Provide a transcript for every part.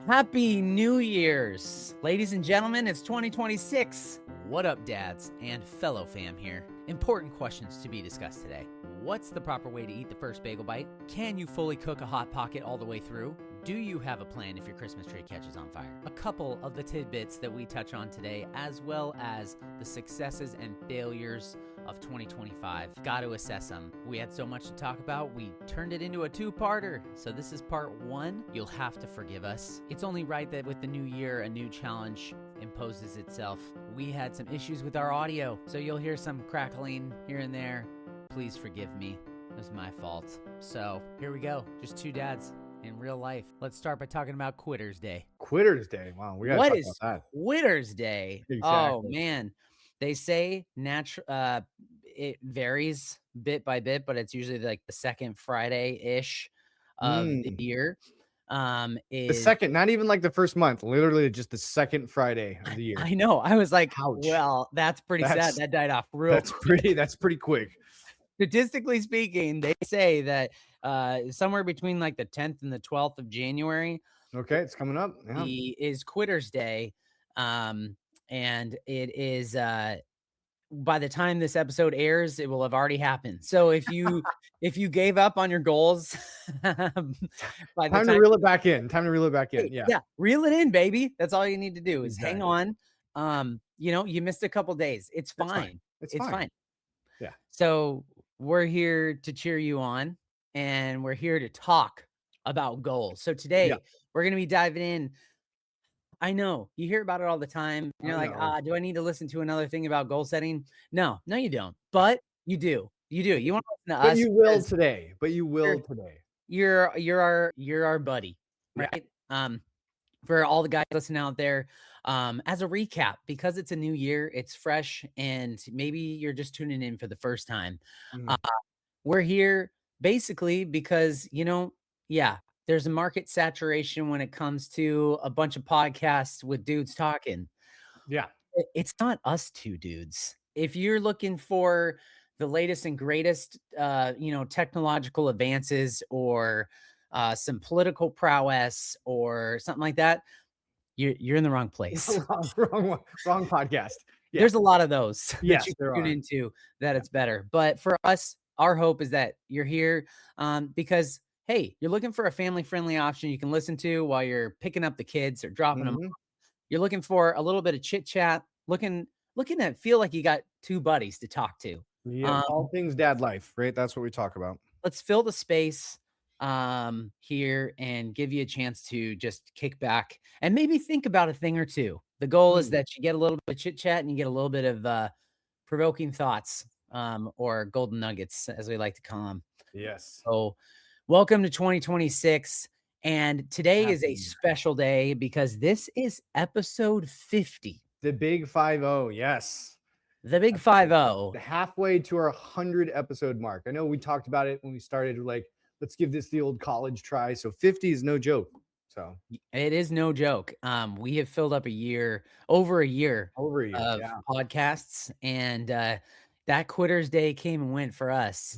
Happy New Year's! Ladies and gentlemen, it's 2026. What up, dads and fellow fam here? Important questions to be discussed today. What's the proper way to eat the first bagel bite? Can you fully cook a Hot Pocket all the way through? Do you have a plan if your Christmas tree catches on fire? A couple of the tidbits that we touch on today, as well as the successes and failures of 2025. Got to assess them. We had so much to talk about, we turned it into a two-parter. So this is part one. You'll have to forgive us. It's only right that with the new year, a new challenge imposes itself. We had some issues with our audio, so you'll hear some crackling here and there. Please forgive me. It was my fault. So here we go. Just two dads in real life. Let's start by talking about Quitter's Day. Quitter's Day. Wow, we gotta What talk is about that. Quitter's Day? Exactly. Oh man, they say it varies bit by bit, but it's usually like the second Friday-ish of the year. The second, not even like the first month, literally just the second Friday of the year. I know. I was like, Ouch. well, that's pretty sad. That died off real quick. That's pretty quick. Statistically speaking, they say that somewhere between like the 10th and the 12th of January. Okay, it's coming up. Yeah. Is Quitter's Day. And it is by the time this episode airs, it will have already happened. So if you gave up on your goals, time to reel it back in. Yeah, reel it in, baby. That's all you need to do is hang on. You missed a couple days. It's fine. It's fine. Yeah. So we're here to cheer you on, and we're here to talk about goals. So today we're going to be diving in. I know you hear about it all the time. You're like, do I need to listen to another thing about goal setting? No, you don't. But you do. You want to listen to us. But you will today. You're our buddy, right? Yeah. For all the guys listening out there, as a recap, because it's a new year, it's fresh, and maybe you're just tuning in for the first time. We're here basically because, there's a market saturation when it comes to a bunch of podcasts with dudes talking. Yeah. It's not us two dudes. If you're looking for the latest and greatest, technological advances or some political prowess or something like that, you're in the wrong place. wrong podcast. Yeah. There's a lot of those that you tune into that it's better. But for us, our hope is that you're here because, hey, you're looking for a family-friendly option you can listen to while you're picking up the kids or dropping them off. You're looking for a little bit of chit-chat, looking to feel like you got two buddies to talk to. Yeah, all things dad life, right? That's what we talk about. Let's fill the space here and give you a chance to just kick back and maybe think about a thing or two. The goal is that you get a little bit of chit-chat and you get a little bit of provoking thoughts or golden nuggets, as we like to call them. Yes. So welcome to 2026. And today is a special day because this is episode 50. The big 50. Yes. The big 50. Halfway to our 100 episode mark. I know we talked about it when we started, like, let's give this the old college try. So 50 is no joke. So it is no joke. We have filled up over a year of podcasts, and that Quitter's Day came and went for us.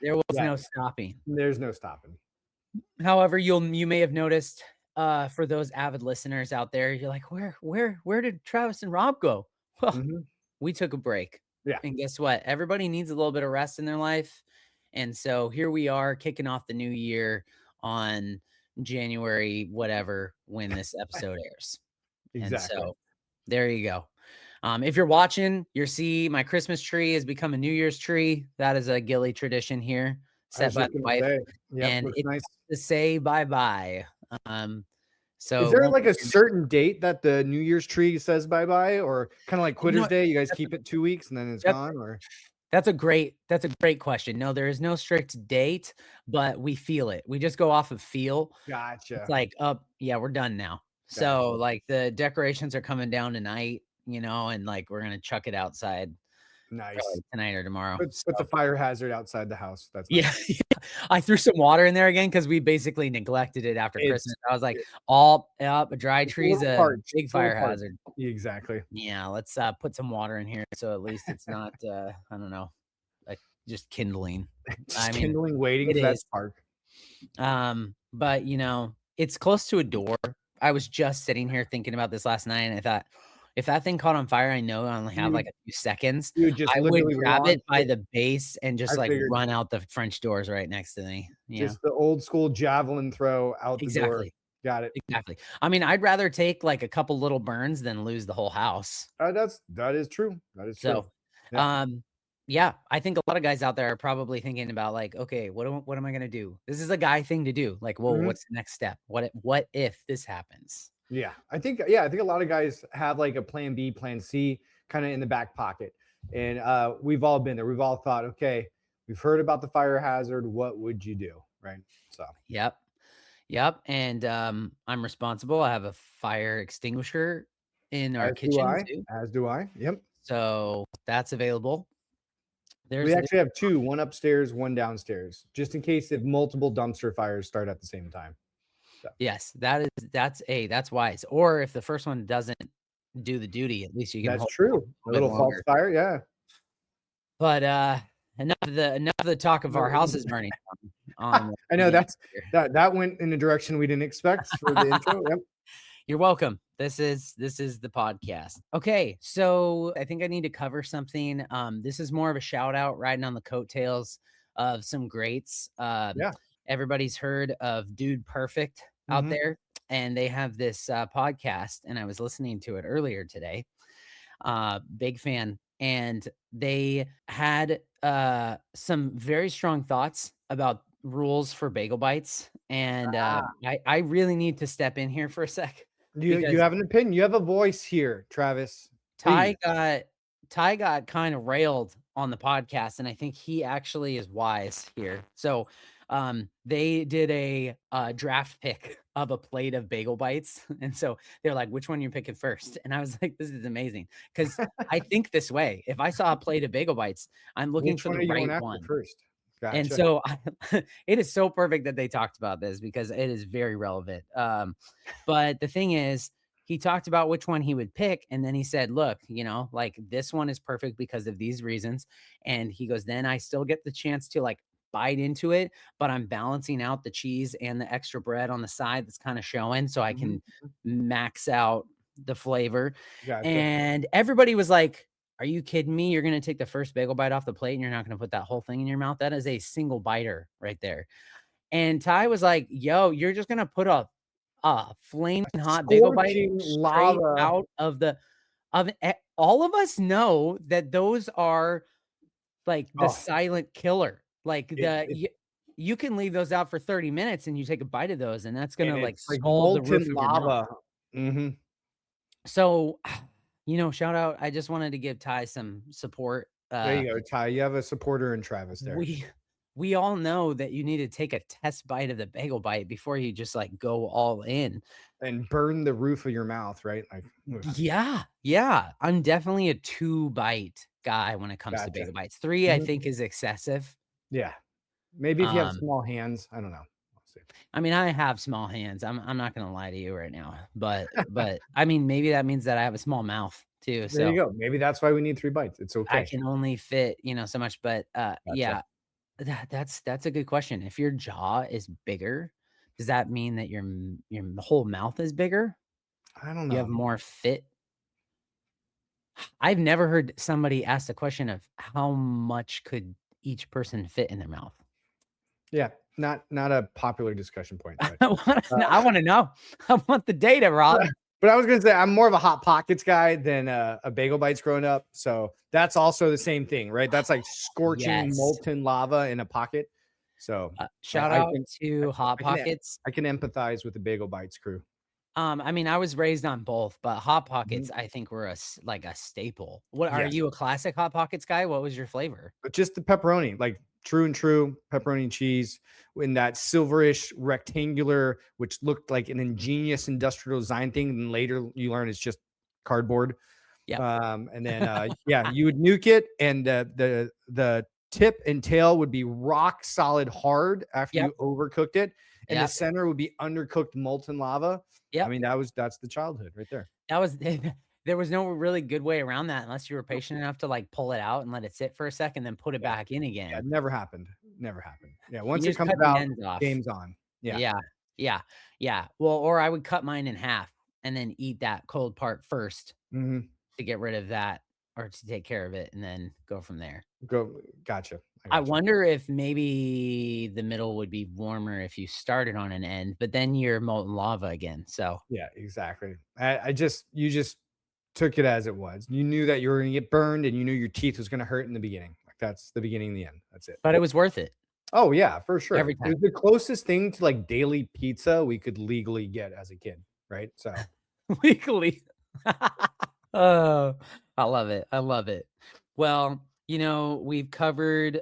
There was no stopping. There's no stopping. However, you may have noticed, for those avid listeners out there, you're like, where did Travis and Rob go? Well, we took a break. Yeah. And guess what? Everybody needs a little bit of rest in their life. And so here we are kicking off the new year on January, whatever, when this episode airs. Exactly. And so there you go. If you're watching, you'll see my Christmas tree has become a New Year's tree. That is a Gilly tradition here, set by the wife. And it's nice to say bye-bye. So is there like a certain date that the New Year's tree says bye-bye, or kind of like Quitter's Day? You guys keep it 2 weeks and then it's gone, or? That's a great question. No, there is no strict date, but we feel it. We just go off of feel. Gotcha. It's like, we're done now. Gotcha. So like the decorations are coming down tonight, and like we're gonna chuck it outside. Nice. Tonight or tomorrow. Put the fire hazard outside the house. That's nice. Yeah. I threw some water in there again because we basically neglected it after Christmas. I was like, a dry tree's a big fire hazard. Exactly. Yeah, let's put some water in here so at least it's not I don't know, like just kindling. Kindling waiting for that spark. But it's close to a door. I was just sitting here thinking about this last night, and I thought, if that thing caught on fire, I know I only have, You like, a few seconds. you would just I would literally grab launch it by it. the base and I just, like, figured run out the French doors right next to me, you know? just the old school javelin throw out the door. Exactly, Got it. exactly. I mean, I'd rather take, like, a couple little burns than lose the whole house. That is true. That is true. So, Yeah. um, yeah, I think a lot of guys out there are probably thinking about like, okay, what am I gonna do? This is a guy thing to do. Like, well, Mhm. what's the next step? What if this happens? I think a lot of guys have like a plan B, plan C kind of in the back pocket. And we've all been there. We've all thought, okay, we've heard about the fire hazard. What would you do? Right. So Yep. Yep. And I'm responsible. I have a fire extinguisher in our as do kitchen I. too. As do I. Yep. So that's available. We There's actually have two, one upstairs, one downstairs, just in case if multiple dumpster fires start at the same time. So yes, that's wise. Or if the first one doesn't do the duty, at least you can that's hold it true. a A little bit little false longer. fire. Yeah. But enough of the talk of our houses burning on I know the that's atmosphere. that went in a direction we didn't expect for the intro. Yep. You're welcome. This is the podcast. Okay, so I think I need to cover something. This is more of a shout out riding on the coattails of some greats. Yeah. Everybody's heard of Dude Perfect out Hmm. there, and they have this podcast, and I was listening to it earlier today. Big fan. And they had some very strong thoughts about rules for bagel bites. And I really need to step in here for a sec You because have an opinion. You have a voice here, Travis. Ty Please. got Ty got kind of railed on the podcast, and I think he actually is wise here. So, they did a draft pick of a plate of bagel bites, and so they're like, "Which one you picking first?" And I was like, "This is amazing," because I think this way: if I saw a plate of bagel bites, I'm looking Which for one the are you going right after one. first? And Gotcha. so it is so perfect that they talked about this because it is very relevant. But the thing is, he talked about which one he would pick. And then he said, look, like this one is perfect because of these reasons. And he goes, then I still get the chance to like bite into it, but I'm balancing out the cheese and the extra bread on the side that's kind of showing so I Mhm. can max out the flavor. Gotcha. And everybody was like, are you kidding me? You're gonna take the first bagel bite off the plate and you're not gonna put that whole thing in your mouth? That is a single biter right there. And Ty was like, yo, you're just gonna put a flaming hot bagel bite Scorching straight lava. out of the oven. All of us know that those are like the Oh, silent killer. Like it you can leave those out for 30 minutes and you take a bite of those, and that's and gonna like it's like scald the molten roof of your mouth. lava. Mhm. So, shout out. I just wanted to give Ty some support. There you go, Ty. You have a supporter in Travis there. We we all know that you need to take a test bite of the bagel bite before you just like go all in. And burn the roof of your mouth, right? Like, oof. Yeah, yeah. I'm definitely a 2 bite guy when it comes to Gotcha. bagel bites. 3, I Mhm. think, is excessive. Yeah. Maybe if you have Um, small hands, I don't know. We'll see. I mean, I have small hands. I'm not gonna lie to you right now, but I mean, maybe that means that I have a small mouth too. There you So go. Maybe that's why we need 3 bites. It's I okay. can only fit, so much. But Gotcha. yeah, that's a good question. If your jaw is bigger, does that mean that your whole mouth is bigger? I don't You have know. more fit? I've never heard somebody ask the question of how much could each person fit in their mouth. Yeah, not a popular discussion point, but, I uh, wanna know. I want the data, Rob. but I was gonna say I'm more of a Hot Pockets guy than a Bagel Bites growing up, so that's also the same thing, right? That's like scorching Yes. molten lava in a pocket. So Shout I out can to Hot I can Pockets. I can empathize with the Bagel Bites crew. I mean, I was raised on both, but Hot Mhm. Pockets, I think were like a staple. What are Yes. you a classic Hot Pockets guy? What was your flavor? But just the pepperoni, like true and true pepperoni and cheese in that silverish rectangular, which looked like an ingenious industrial design thing. And later you learn it's just cardboard. Yep. And then yeah, you would nuke it, and the tip and tail would be rock solid hard after Yep. you overcooked it, and the Yep. center would be undercooked molten lava. I Yep. mean, that's the childhood right there. That was there was no really good way around that unless you were Nope. patient enough to, like, pull it out and let it sit for a second, then put it back in Yeah, again. never happened. Never happened. Yeah, You once it just comes cut the out, ends off. game's on. Yeah. Yeah. Yeah, yeah. Well, or I would cut mine in half and then eat that cold part first Mhm. to get rid of that or to take care of it and then go from there. Go Gotcha. I I gotcha. wonder if maybe the middle would be warmer if you started on an end, but then you're molten lava again, so Yeah, exactly. I just you just took it as it was. You knew that you were gonna get burned and you knew your teeth was gonna hurt in the beginning. Like, that's the beginning and the end. That's it. but it was worth it Oh, yeah, for every sure. It time. was the closest thing to, like, daily pizza we could legally get as a kid, right? So Weekly. Oh, I love it, I love it. Well, we've covered,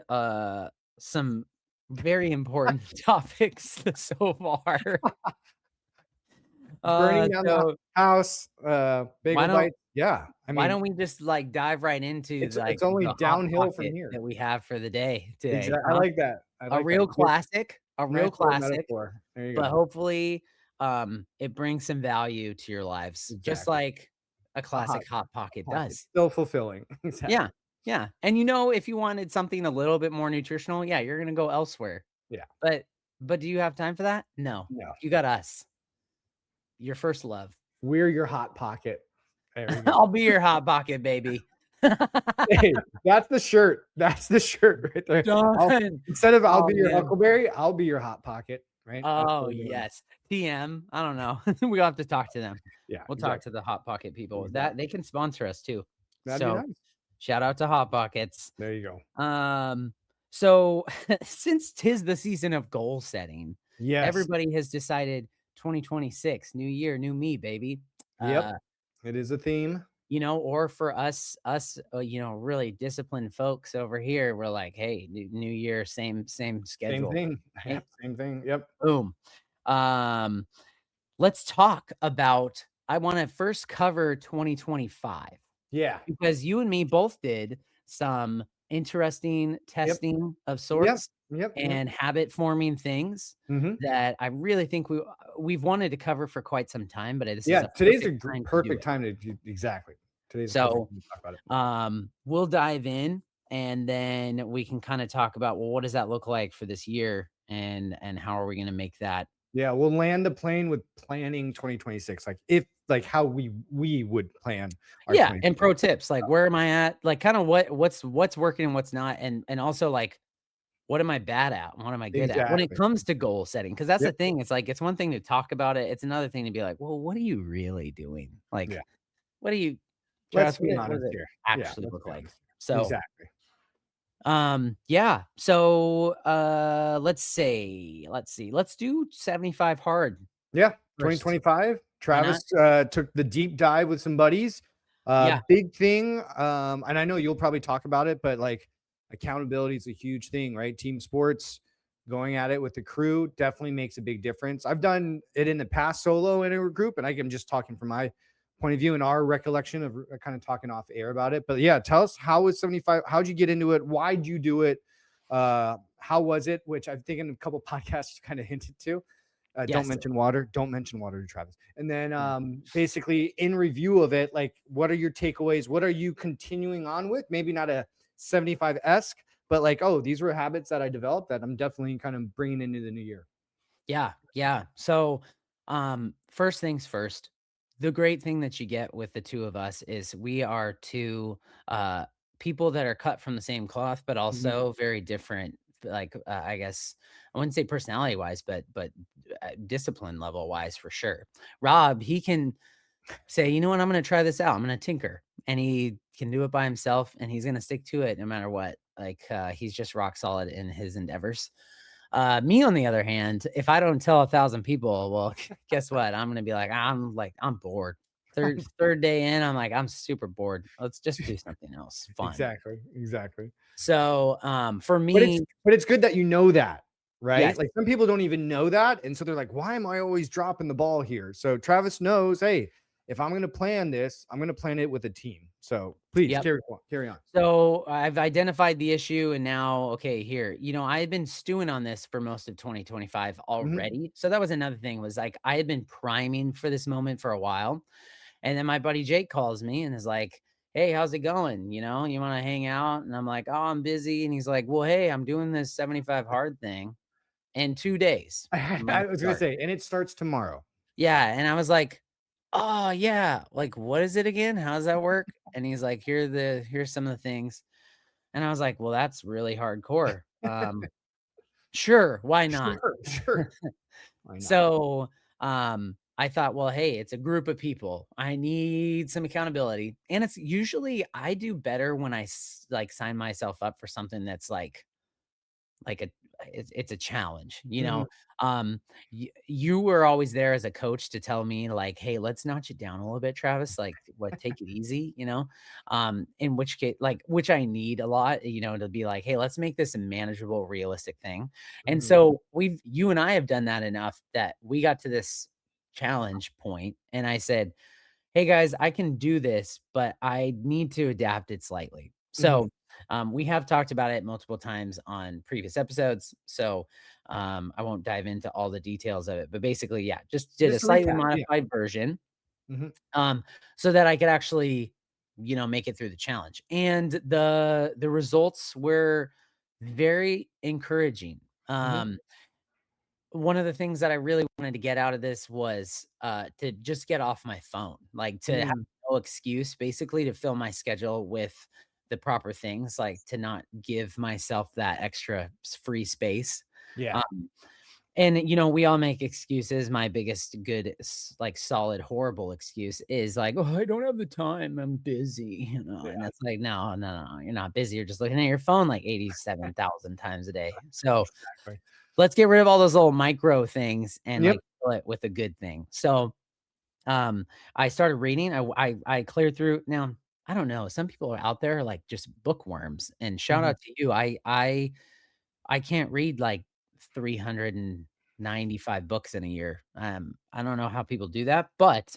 some very important topics so far. burning down the So house, why bagel don't bites. Yeah, I why mean, don't we just, like, dive right into, it's like, only the hot downhill from pocket here. that we have for the day today, I huh? like that. I A like that. real Good. classic, a real Nice little classic, metaphor. There you but go. hopefully, it brings some value to your lives, just Exactly. like a A hot classic Hot Pocket pocket. does. Still fulfilling. Yeah, Exactly. yeah, and, if you wanted something a little bit more nutritional, yeah, you're gonna go elsewhere, Yeah. but do you have time for that? No. No. You got us, your first love. We're your hot pocket. There we go. I'll be your Hot Pocket, baby. Hey, that's the shirt. That's the shirt right there. I'll Done. instead of I'll Oh, be your man. Huckleberry, I'll be your hot pocket, right? That's Oh, what we're doing. yes. TM, I don't know. We'll have to talk to them. Yeah, We'll talk exactly. to the Hot Pocket people. That they Exactly. can sponsor us too. That'd be So, nice. shout out to Hot Pockets. There you go. Um, so since 'tis the season of goal setting, Yes. everybody has decided 2026, new year, new me, baby. Yep. Uh, It is a theme. or for us, really disciplined folks over here, we're like, hey, new year, same Same schedule. thing. Hey, Yep, same thing. Yep. boom. Um, let's talk about I want to first cover 2025 Yeah. because you and me both did some interesting Yep. testing of Yep. sorts Yep. Yep. and habit forming things Mhm. that I really think we've wanted to cover for quite some time, but this is Yeah, a today's a perfect gr time to do perfect it. time to do exactly. Today's a perfect So, time to talk about it. we'll dive in and then we can kind of talk about, well, what does that look like for this year and how are we going to make that. Yeah, we'll land the plane with planning 2026, like, if like, how we would plan our Yeah, and 2026. pro tips, like where am I at? Like kind of what's working and what's not, and also like what am I bad at? What am I good at when it Exactly. comes to goal setting? Because that's the Yep. thing. It's like it's one thing to talk about it. It's another thing to be like, well, what are you really doing? Like, Yeah. what do you, Let's Travis? be What honest does it here. Yeah, actually let's look be like? honest here. So, Exactly. yeah. So, let's see. Let's do 75 hard Yeah, first. 2025, Why not? Travis, took the deep dive with some buddies. Yeah. Big thing, and I know you'll probably talk about it, but, like, accountability is a huge thing, right? Team sports, going at it with the crew definitely makes a big difference. I've done it in the past solo in a group, and I'm just talking from my point of view and our recollection of kind of talking off air about it. But yeah, tell us, how was 75? How'd you get into it? Why'd you do it? How was it? Which I've taken a couple podcasts kind of hinted to. Don't Yes. mention water. Don't mention water to Travis. And then Yeah. basically in review of it, like, what are your takeaways? What are you continuing on with? Maybe not a 75 esque, but like, oh, these were habits that I developed that I'm definitely kind of bringing into the new year. Yeah, yeah. So, first things first, the great thing that you get with the two of us is we are two uh people that are cut from the same cloth, but Mhm. also very different. Like, I guess I wouldn't say personality wise, but discipline level wise for sure. Rob, he can say, you know what, I'm going to try this out. I'm going to tinker, and he can do it by himself, and he's going to stick to it no matter what. Like, he's just rock solid in his endeavors. Me, on the other hand, if I don't tell 1,000 people, well, guess what? I'm gonna be I'm bored. Third day in, I'm like, I'm super bored. Let's just do something else fun. Exactly. Exactly. So, for But it's me, but it's good that you know that, right? yes, Like, some people don't even know that, and so they're like, "Why am I always dropping the ball here?" So Travis knows, hey, if I'm gonna plan this, I'm gonna plan it with a team. So please yep. carry on. So I've identified the issue, and now, okay, here, I had been stewing on this for most of 2025 Mhm. already. So that was another thing was like I had been priming for this moment for a while. And then my buddy Jake calls me and is like, "Hey, how's it going? You want to hang out?" And I'm like, "Oh, I'm busy." And he's like, "Well, hey, I'm doing this 75 hard thing. in 2 days. I'm gonna I was gonna start. say, and it starts tomorrow. Yeah, and I was like, "Oh, yeah, like, what is it again? How does that work?" And he's like, Here's some of the things." And I was like, "Well, that's really hardcore." Sure, why not? Sure, sure. Why not? So, I thought, "Well, hey, it's a group of people. I need some accountability." And it's usually I do better when like, sign myself up for something that's like a it's a challenge, you know? Mhm, You were always there as a coach to tell me like, "Hey, let's notch it down a little bit, Travis, like, what, take it easy," you know? In which case, like, which I need a lot, you know, to be like, "Hey, let's make this a manageable, realistic thing." And mhm, so you and I have done that enough that we got to this challenge point, and I said, "Hey guys, I can do this, but I need to adapt it slightly." mhm. So, we have talked about it multiple times on previous episodes. So, I won't dive into all the details of it, but basically, yeah, just did a Just a slightly recap, yeah. modified version, Mhm, so that I could actually, make it through the challenge. And the results were very encouraging. mhm, One of the things that I really wanted to get out of this was, to just get off my phone, like, to have mm, no excuse, basically, to fill my schedule with the proper things, like, to not give myself that extra free space. yeah, Um, and, we all make excuses. My biggest good, like, solid, horrible excuse is like, "Oh, I don't have the time. I'm busy," and yeah, it's like, "No, no, no, you're not busy. You're just looking at your phone like 87,000 times a day." So, exactly. let's get rid of all those little micro things and, Yep, like, fill it with a good thing. So, um, I started reading. I cleared through. Now, I don't know, some people are out there like just bookworms, and shout mhm. out to you. I can't read like 395 books in a year. I don't know how people do that, but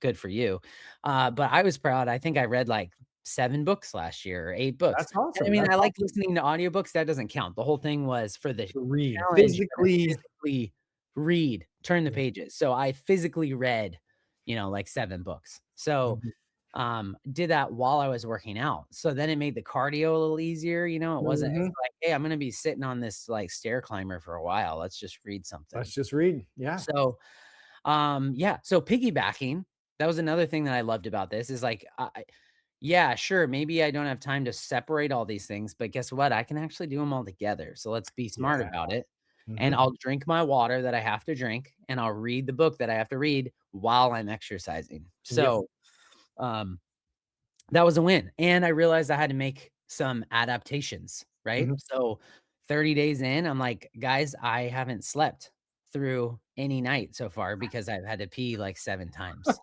good for you. But I was proud. I think I read like 7 books last year or 8 books. That's And I awesome, mean, that's I like awesome. listening to audiobooks, that doesn't count. The whole thing was for the To read, challenge, you gotta physically. physically read, turn the Yeah, pages. So I physically read, like 7 books. So, mhm, did that while I was working out. So then it made the cardio a little easier, it wasn't it's mhm. like, "Hey, I'm gonna be sitting on this, like, stair climber for a while. Let's just read Let's something." just read, yeah, So, yeah, so piggybacking, that was another thing that I loved about this is like, yeah, sure, maybe I don't have time to separate all these things, but guess what? I can actually do them all together. So let's be smart yeah, about it. And mhm, I'll drink my water that I have to drink, and I'll read the book that I have to read while I'm exercising. yep, So, um, that was a win. And I realized I had to make some adaptations, right? mhm. So 30 days in, I'm like, guys, I haven't slept through any night so far because I've had to pee like 7 times.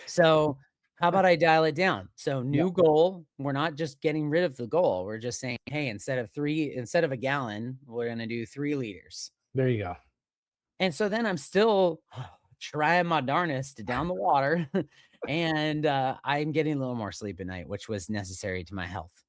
So, how about I dial it down? So, Yep, new goal, we're not just getting rid of the goal. We're just saying, "Hey, instead of a gallon, we're gonna do 3 liters." there you go. And so then I'm still trying my darnest to down the water, and, I'm getting a little more sleep at night, which was necessary to my health.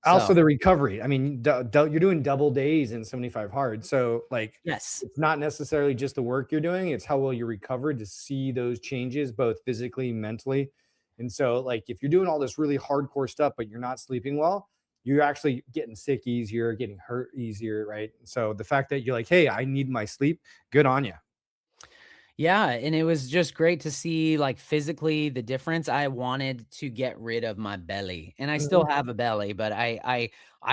Also So, the recovery, I mean, you're doing double days in 75 hard, so, like, yes. it's not necessarily just the work you're doing, it's how well you recovered to see those changes both physically, mentally, and so, like, if you're doing all this really hardcore stuff, but you're not sleeping well, you're actually getting sick easier, getting hurt easier, right? So the fact that you're like, "Hey, I need my sleep," good on you. Yeah, and it was just great to see, like, physically the difference. I wanted to get rid of my belly, and I still Mhm, have a belly, but I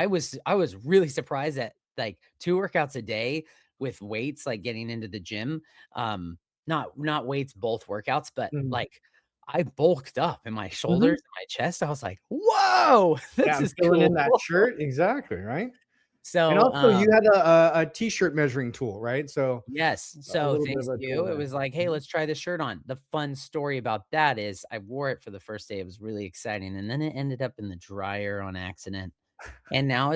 was really surprised that, like, 2 workouts a day with weights, like, getting into the gym, not weights, both workouts, but, mhm, like, I bulked up in my shoulders mhm. and my chest. I was like, "Whoa, Yeah, this I'm is filling cool." in that shirt, exactly, right? And So, also you had a t-shirt measuring tool, right? So yes. a So little bit thanks of a to tool you. It there. was like, "Hey, Mhm. let's try this shirt on." The fun story about that is I wore it for the first day. It was really exciting, and then it ended up in the dryer on accident. And now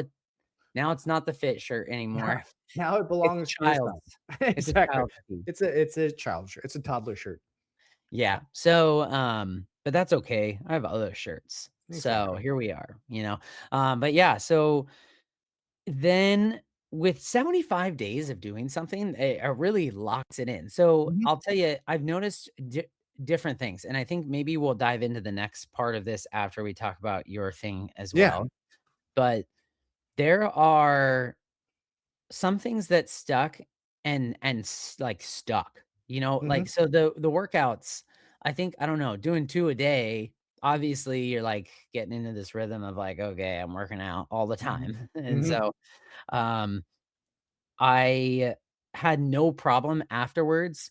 it's not the fit shirt Yeah. anymore. Now it It's a belongs to your child's son. it's a Exactly. child's tee. It's a child shirt. It's a toddler shirt. Yeah. So, but that's okay. I have other shirts. So Exactly. here we are, you know? But yeah, so then with 75 days of doing something, it really locks it in. So Mhm. I'll tell you, I've noticed different things, and I think maybe we'll dive into the next part of this after we talk about your thing as Yeah. well. But there are some things that stuck, like stuck, Mhm. like, so the workouts, I think, I don't know, doing 2 a day, obviously you're like getting into this rhythm of like, okay, I'm working out all the time. Mhm. And Mhm. so, um, I had no problem afterwards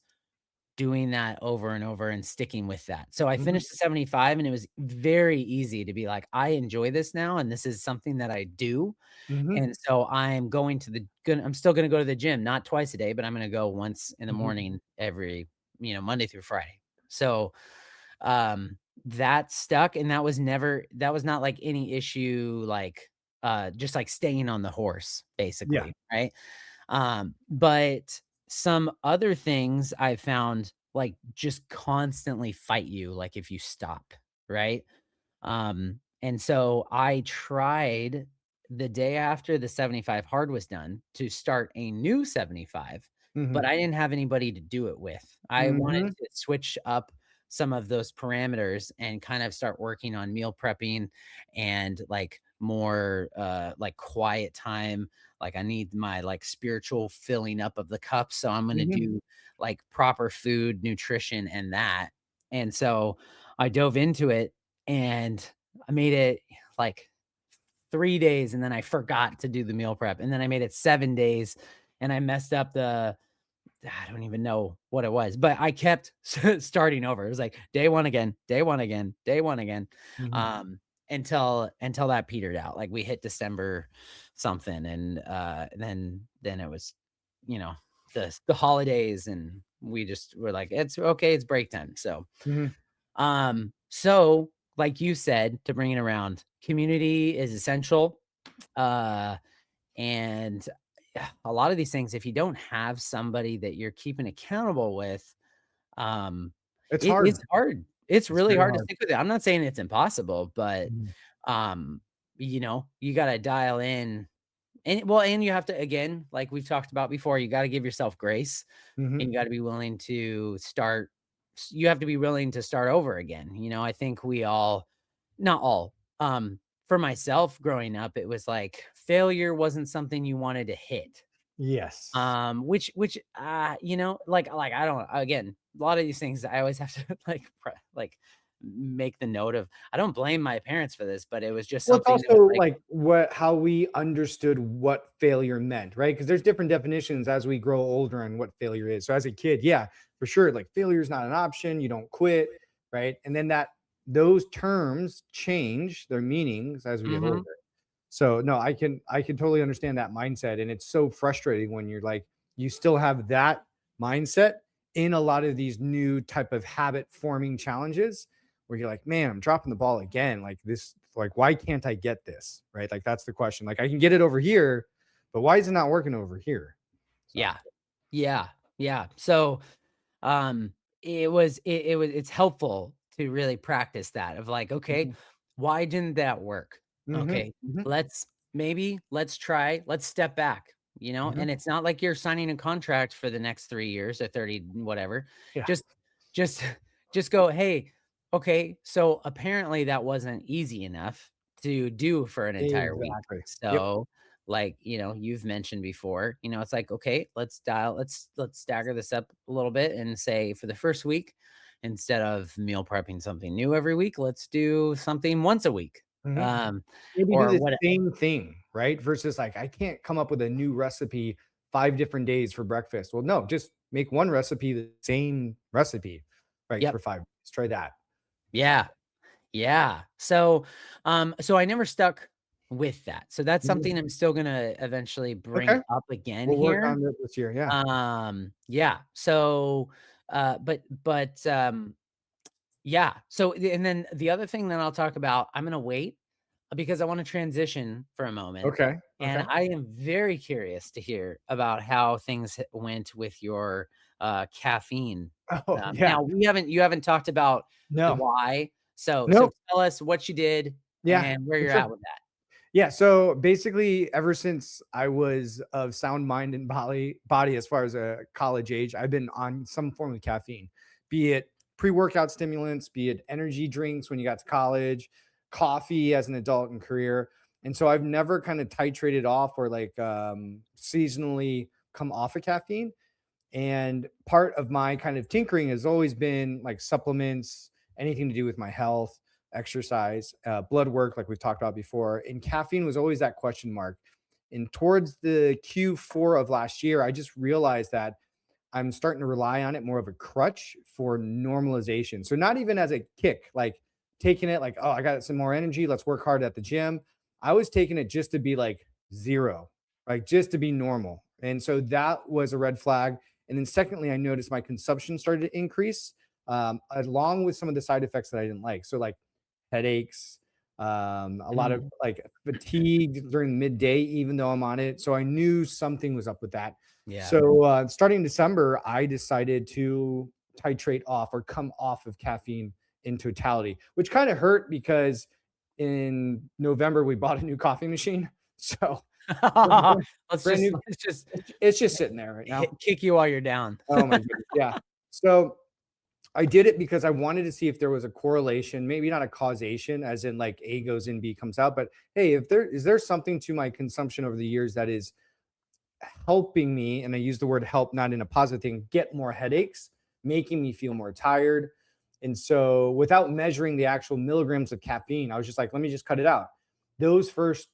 doing that over and over and sticking with that. So I Mhm. finished the 75 and it was very easy to be like, I enjoy this now and this is something that I do. Mhm. And so I'm still gonna go to the gym, not twice a day, but I'm gonna go once in the Mhm. morning every, Monday through Friday. So, that stuck and that was not like any issue, like, just like staying on the horse Yeah. basically, right? But some other things I found, like, just constantly fight you, like, if you stop, right? And so I tried the day after the 75 hard was done to start a new 75, but Mhm. I didn't have anybody to do it with. I wanted Mhm. to switch up some of those parameters and kind of start working on meal prepping and like more like quiet time. Like I need my like spiritual filling up of the cup. So I'm gonna Mhm. do like proper food, nutrition, and that. And so I dove into it and I made it like 3 days and then I forgot to do the meal prep, and then I made it 7 days and I messed up I don't even know what it was, but I kept starting over. It was like day 1 again, day 1 again, day 1 again, Mhm. um, until that petered out. Like, we hit December something, and, then it was, you know, the holidays, and we just were like, "It's okay, it's break time." Mhm. So, like you said, to bring it around, community is essential. Uh, and a lot of these things, if you don't have somebody that you're keeping accountable with, um, It's it's hard. hard. It's It's really very hard to hard. stick with it. I'm not saying it's impossible, but Mhm. um, you got to dial in. And well, and you have to, again, like we've talked about before, you got to give yourself grace Mhm. and you gotta be willing to you have to be willing to start over again. I think we all, not all, for myself growing up, it was like failure wasn't something you wanted to hit. Yes. Like I don't, again, a lot of these things I always have to like make the note of, I don't blame my parents for this, but it was just Well, it's something that was also like, like how we understood what failure meant, right? Because there's different definitions as we grow older on what failure is. So as a kid, yeah, for sure, like failure is not an option. You don't quit, right? And then those terms change their meanings as we get mhm, older. So no, I can totally understand that mindset, and it's so frustrating when you're like you still have that mindset in a lot of these new type of habit forming challenges where you're like, man, I'm dropping the ball again. Like this, like why can't I get this? Right? Like that's the question. Like I can get it over here, but why is it not working over here? So yeah, yeah, yeah. So, um, it's helpful to really practice that of like, okay, mhm, why didn't that work? mhm, Okay, mhm, let's step back, mhm. and it's not like you're signing a contract for the next 3 years or 30, whatever. Yeah, Just just just go, "Hey, okay, so apparently that wasn't easy enough to do for an entire week." exactly. Yep. So, like, you've mentioned before, it's like, "Okay, let's stagger this up a little bit and say for the first week, instead of meal prepping something new every week, let's do something once a week." Mhm. Um, Maybe do or the what same thing, right? Versus like, I can't come up with a new recipe 5 different days for breakfast. Well, no, just make one recipe, the same recipe, right? For Yep. 5 days. Try that. So, Yeah. Yeah. So I never stuck with that. So that's mhm. something I'm still gonna eventually bring Okay. up again We'll work here. on it this year. Yeah. Yeah. So, yeah. So, and then the other thing that I'll talk about, I'm gonna wait because I want to transition for a moment. Okay. And Okay. I am very curious to hear about how things went with your caffeine. Oh, yeah. Now you haven't talked about the No. why. So Nope. tell us what you did Yeah, and where for you're sure. at with that. Yeah, so basically, ever since I was of sound mind and body as far as a college age, I've been on some form of caffeine, be it pre-workout stimulants, be it energy drinks when you got to college, coffee as an adult and career. And so I've never kind of titrated off or like seasonally come off of caffeine. And part of my kind of tinkering has always been like supplements, anything to do with my health, exercise, blood work, like we've talked about before. And caffeine was always that question mark. And towards the Q4 of last year, I just realized that I'm starting to rely on it more of a crutch for normalization. So not even as a kick, like taking it like, oh, I got some more energy. Let's work hard at the gym. I was taking it just to be like zero, like just to be normal. And so that was a red flag. And then secondly, I noticed my consumption started to increase, along with some of the side effects that I didn't like. So like headaches, a lot of Mm. like fatigue during midday, even though I'm on it. So I knew something was up with that. Yeah. So starting December, I decided to titrate off or come off of caffeine in totality, which kind of hurt because in November we bought a new coffee machine. So let's brand just new, let's just it's just sitting there right now. kick you while you're down. Oh my goodness. Yeah. So I did it because I wanted to see if there was a correlation, maybe not a causation, as in like A goes in, B comes out. But hey, if there is there something to my consumption over the years that is helping me, and I use the word help not in a positive thing, get more headaches, making me feel more tired. And so without measuring the actual milligrams of caffeine, I was just like, let me just cut it out. Those first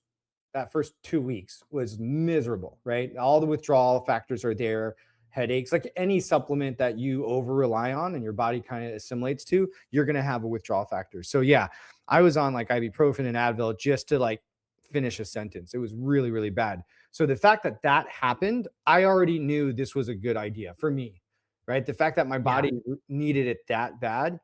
that first 2 weeks was miserable, right? All the withdrawal factors are there, headaches, like any supplement that you over rely on and your body kind of assimilates to, you're going to have a withdrawal factor. So, yeah, I was on like ibuprofen and Advil just to like finish a sentence. It was really, really bad. So, the fact that that happened, I already knew this was a good idea for me, right? The fact that my Yeah. body needed it that bad.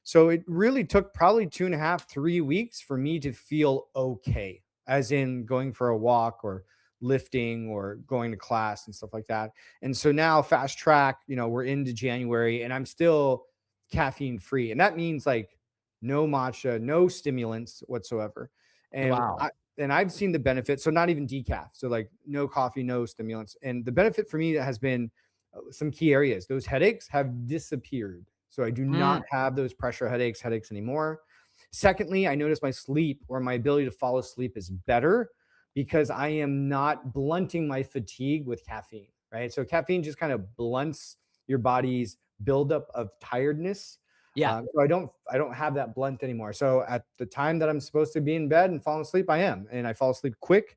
So, it really took probably 2.5, 3 weeks for me to feel okay, as in going for a walk or lifting or going to class and stuff like that. And so now fast track, we're into January and I'm still caffeine free. And that means like no matcha, no stimulants whatsoever. And Wow. I've seen the benefit. So not even decaf. So like no coffee, no stimulants. And the benefit for me has been some key areas. Those headaches have disappeared. So I do Mm. not have those pressure headaches anymore. Secondly, I notice my sleep or my ability to fall asleep is better because I am not blunting my fatigue with caffeine, right? So caffeine just kind of blunts your body's buildup of tiredness. Yeah. So I don't have that blunt anymore. So at the time that I'm supposed to be in bed and falling asleep, I am, and I fall asleep quick.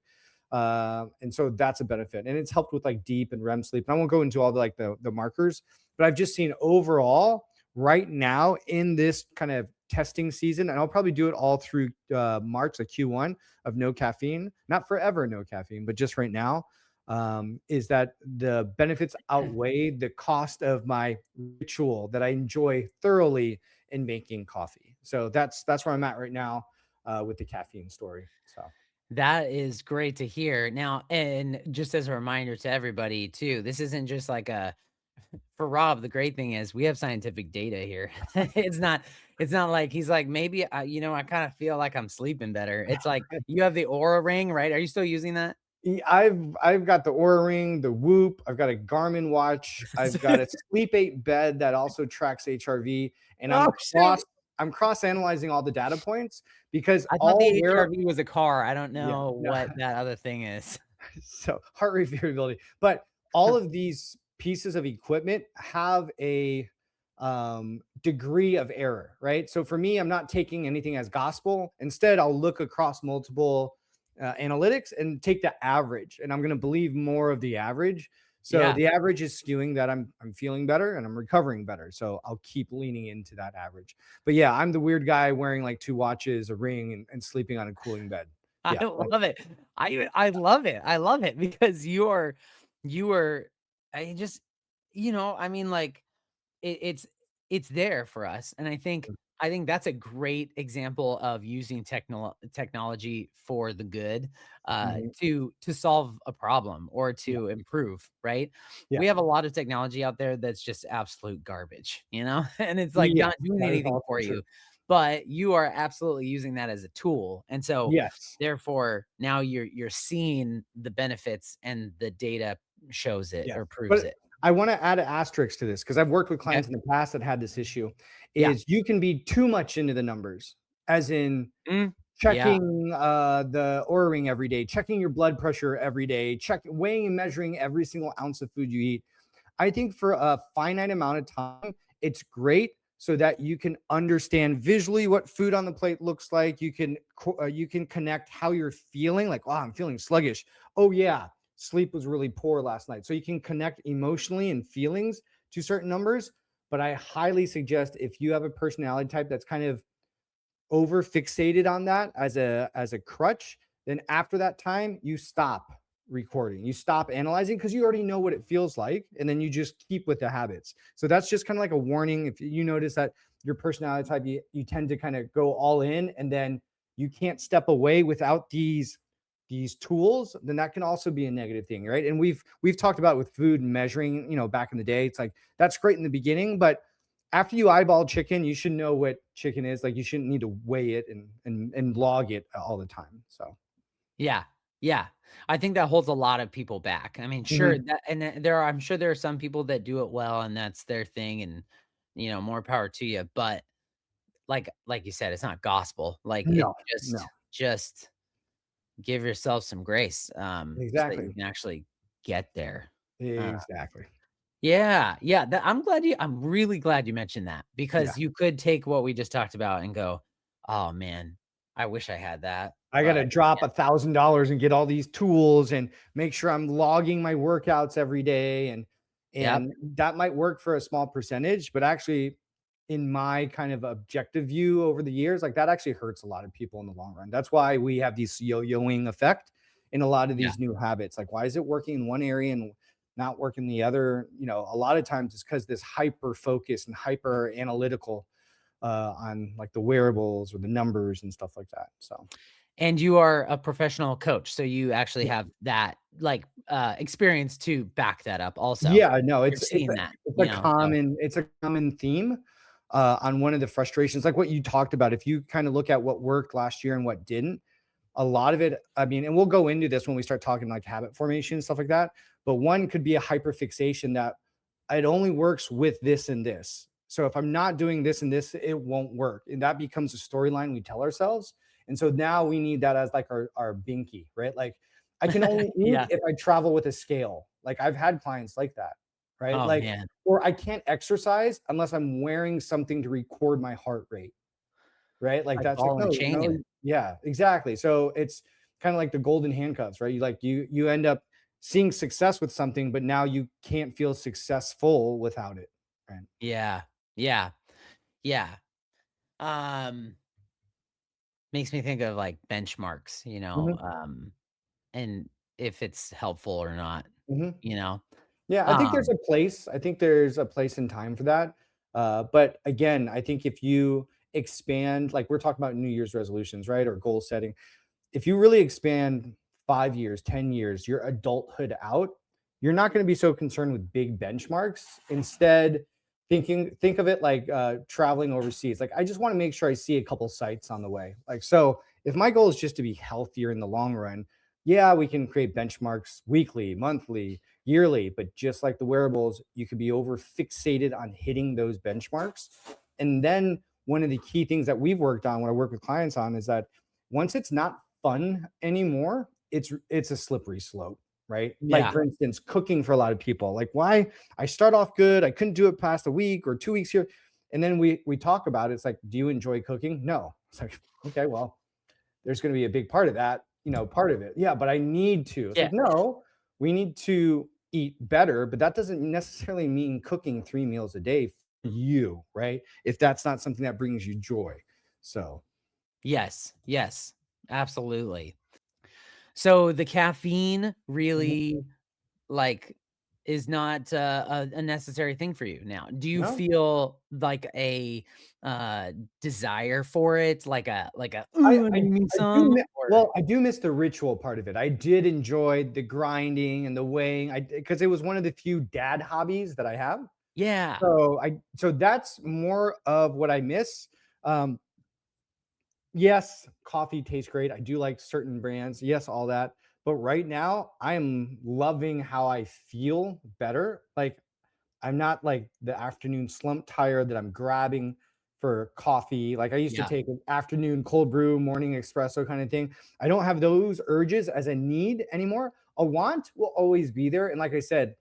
And so that's a benefit, and it's helped with like deep and REM sleep. And I won't go into all the markers, but I've just seen overall right now in this kind of testing season, and I'll probably do it all through March, like Q1 of no caffeine, not forever no caffeine, but just right now, is that the benefits outweigh the cost of my ritual that I enjoy thoroughly in making coffee. So that's where I'm at right now with the caffeine story. So That is great to hear. Now, and just as a reminder to everybody too, this isn't just like a for Rob, the great thing is we have scientific data here. It's not like he's like, maybe I kind of feel like I'm sleeping better. It's like you have the Aura ring, right? Are you still using that? I've got the Aura Ring, the Whoop. I've got a Garmin watch. I've got a Sleep 8 bed that also tracks HRV, and Oh shit. I'm cross analyzing all the data points because I thought the all where HRV was a car. I don't yeah, know no, what that other thing is. so heart rate variability, but all of these pieces of equipment have a degree of error, right? So for me, I'm not taking anything as gospel. Instead, I'll look across multiple analytics and take the average, and I'm going to believe more of the average. So Yeah. the average is skewing that I'm feeling better and I'm recovering better. So I'll keep leaning into that average. But yeah, I'm the weird guy wearing like two watches, a ring, and sleeping on a cooling bed. I Yeah. love it. I love it. I love it because you are I just I mean like it's there for us, and I think that's a great example of using technology for the good, Mhm. to solve a problem or Yeah. to improve, right? Yeah. We have a lot of technology out there that's just absolute garbage, and it's like Yes, not doing that is anything also for true. you, but you are absolutely using that as a tool, and so Yes. therefore now you're seeing the benefits and the data shows it Yeah. or proves But it. I wanna add an asterisk to this because I've worked with Okay. clients in the past that had this issue, Yeah. is you can be too much into the numbers, as in Mm. Yeah. checking, the Oura Ring every day, checking your blood pressure every day, weighing and measuring every single ounce of food you eat. I think for a finite amount of time, it's great so that you can understand visually what food on the plate looks like. You can connect how you're feeling. Like, oh, I'm feeling sluggish. Oh yeah, sleep was really poor last night. So you can connect emotionally and feelings to certain numbers. But I highly suggest if you have a personality type that's kind of over fixated on that as a crutch, then after that time you stop recording, you stop analyzing because you already know what it feels like, and then you just keep with the habits. So that's just kind of like a warning. If you notice that your personality type, you tend to kind of go all in, and then you can't step away without these tools, then that can also be a negative thing, right? And we've talked about with food and measuring, back in the day. It's like that's great in the beginning, but after you eyeball chicken, you should know what chicken is. Like you shouldn't need to weigh it and log it all the time. So Yeah. Yeah. I think that holds a lot of people back. I mean, sure mhm. that and then I'm sure there are some people that do it well and that's their thing and more power to you, but like you said, it's not gospel. Like it No, just no, just give yourself some grace so that you exactly, can actually get there. Uh exactly. yeah, yeah, I'm really glad you mentioned that Yeah, because you could take what we just talked about and go, "Oh man, I wish I had that." I got But to drop $1,000 and get all these tools and make sure I'm logging my workouts every day, yep, and that might work for a small percentage, but actually, in my kind of objective view over the years, like that actually hurts a lot of people in the long run. That's why we have these yo-yoing effect in a lot of yeah. these new habits. Like, why is it working in one area and not working the other? A lot of times it's because this hyper focus and hyper analytical on like the wearables or the numbers and stuff like that. So And you are a professional coach, so you actually yeah. have that, like, experience to back that up also. Yeah, no, You're seeing that, it's a so common theme, on one of the frustrations, like what you talked about. If you kinda look at what worked last year and what didn't, a lot of it, I mean, and we'll go into this when we start talking like habit formation and stuff like that, but one could be a hyperfixation that it only works with this and this. So if I'm not doing this and this, it won't work. And that becomes a storyline we tell ourselves. And so now we need that as like our binky, right? Like I can only eat yeah. if I travel with a scale. Like I've had clients like that, right? Oh, Like, man. or I can't exercise unless I'm wearing something to record my heart rate, right? Like Like that's like, ball and no, no, chain. yeah, exactly. So it's kind of like the golden handcuffs, right? You end up seeing success with something, but now you can't feel successful without it. Right. Yeah. Yeah. Yeah. Um, makes me think of, like, benchmarks, Mhm, and if it's helpful or not, mhm. you know? Yeah, I think there's Um, a place. I think there's a place and time for that. But again, I think if you expand, like we're talking about New Year's resolutions, right? Or goal setting, if you really expand 5 years, 10 years, your adulthood out, you're not going to be so concerned with big benchmarks. Instead, think of it like traveling overseas. Like, I just want to make sure I see a couple sites on the way. Like, so if my goal is just to be healthier in the long run, yeah, we can create benchmarks weekly, monthly, yearly, but just like the wearables, you could be over fixated on hitting those benchmarks. And then one of the key things that we've worked on when I work with clients on is that once it's not fun anymore, it's a slippery slope, right? Like yeah. for instance, cooking for a lot of people. Like why I start off good, I couldn't do it past a week or 2 weeks here. And then we talk about it. It's like, do you enjoy cooking? No. It's like, okay, well, there's going to be a big part of that, part of it. Yeah, but I need to. It's Yeah. like, no, we need to eat better, but that doesn't necessarily mean cooking 3 meals a day for you, right? If that's not something that brings you joy. So, Yes. Yes. Absolutely. So, the caffeine mhm. really, like, is not a necessary thing for you now. Do you No, feel like a, desire for it? Like a, I "Ooh, I I need I do some," or I do miss the ritual part of it. I did enjoy the grinding and the weighing. I because it was one of the few dad hobbies that I have. Yeah. So that's more of what I miss. Um, yes, coffee tastes great. I do like certain brands. Yes, all that. But right now, I am loving how I feel better. Like I'm not like the afternoon slump tired that I'm grabbing for coffee. Like I used to Yeah. take an afternoon cold brew, morning espresso kind of thing. I don't have those urges as a need anymore. A want will always be there. And like I said,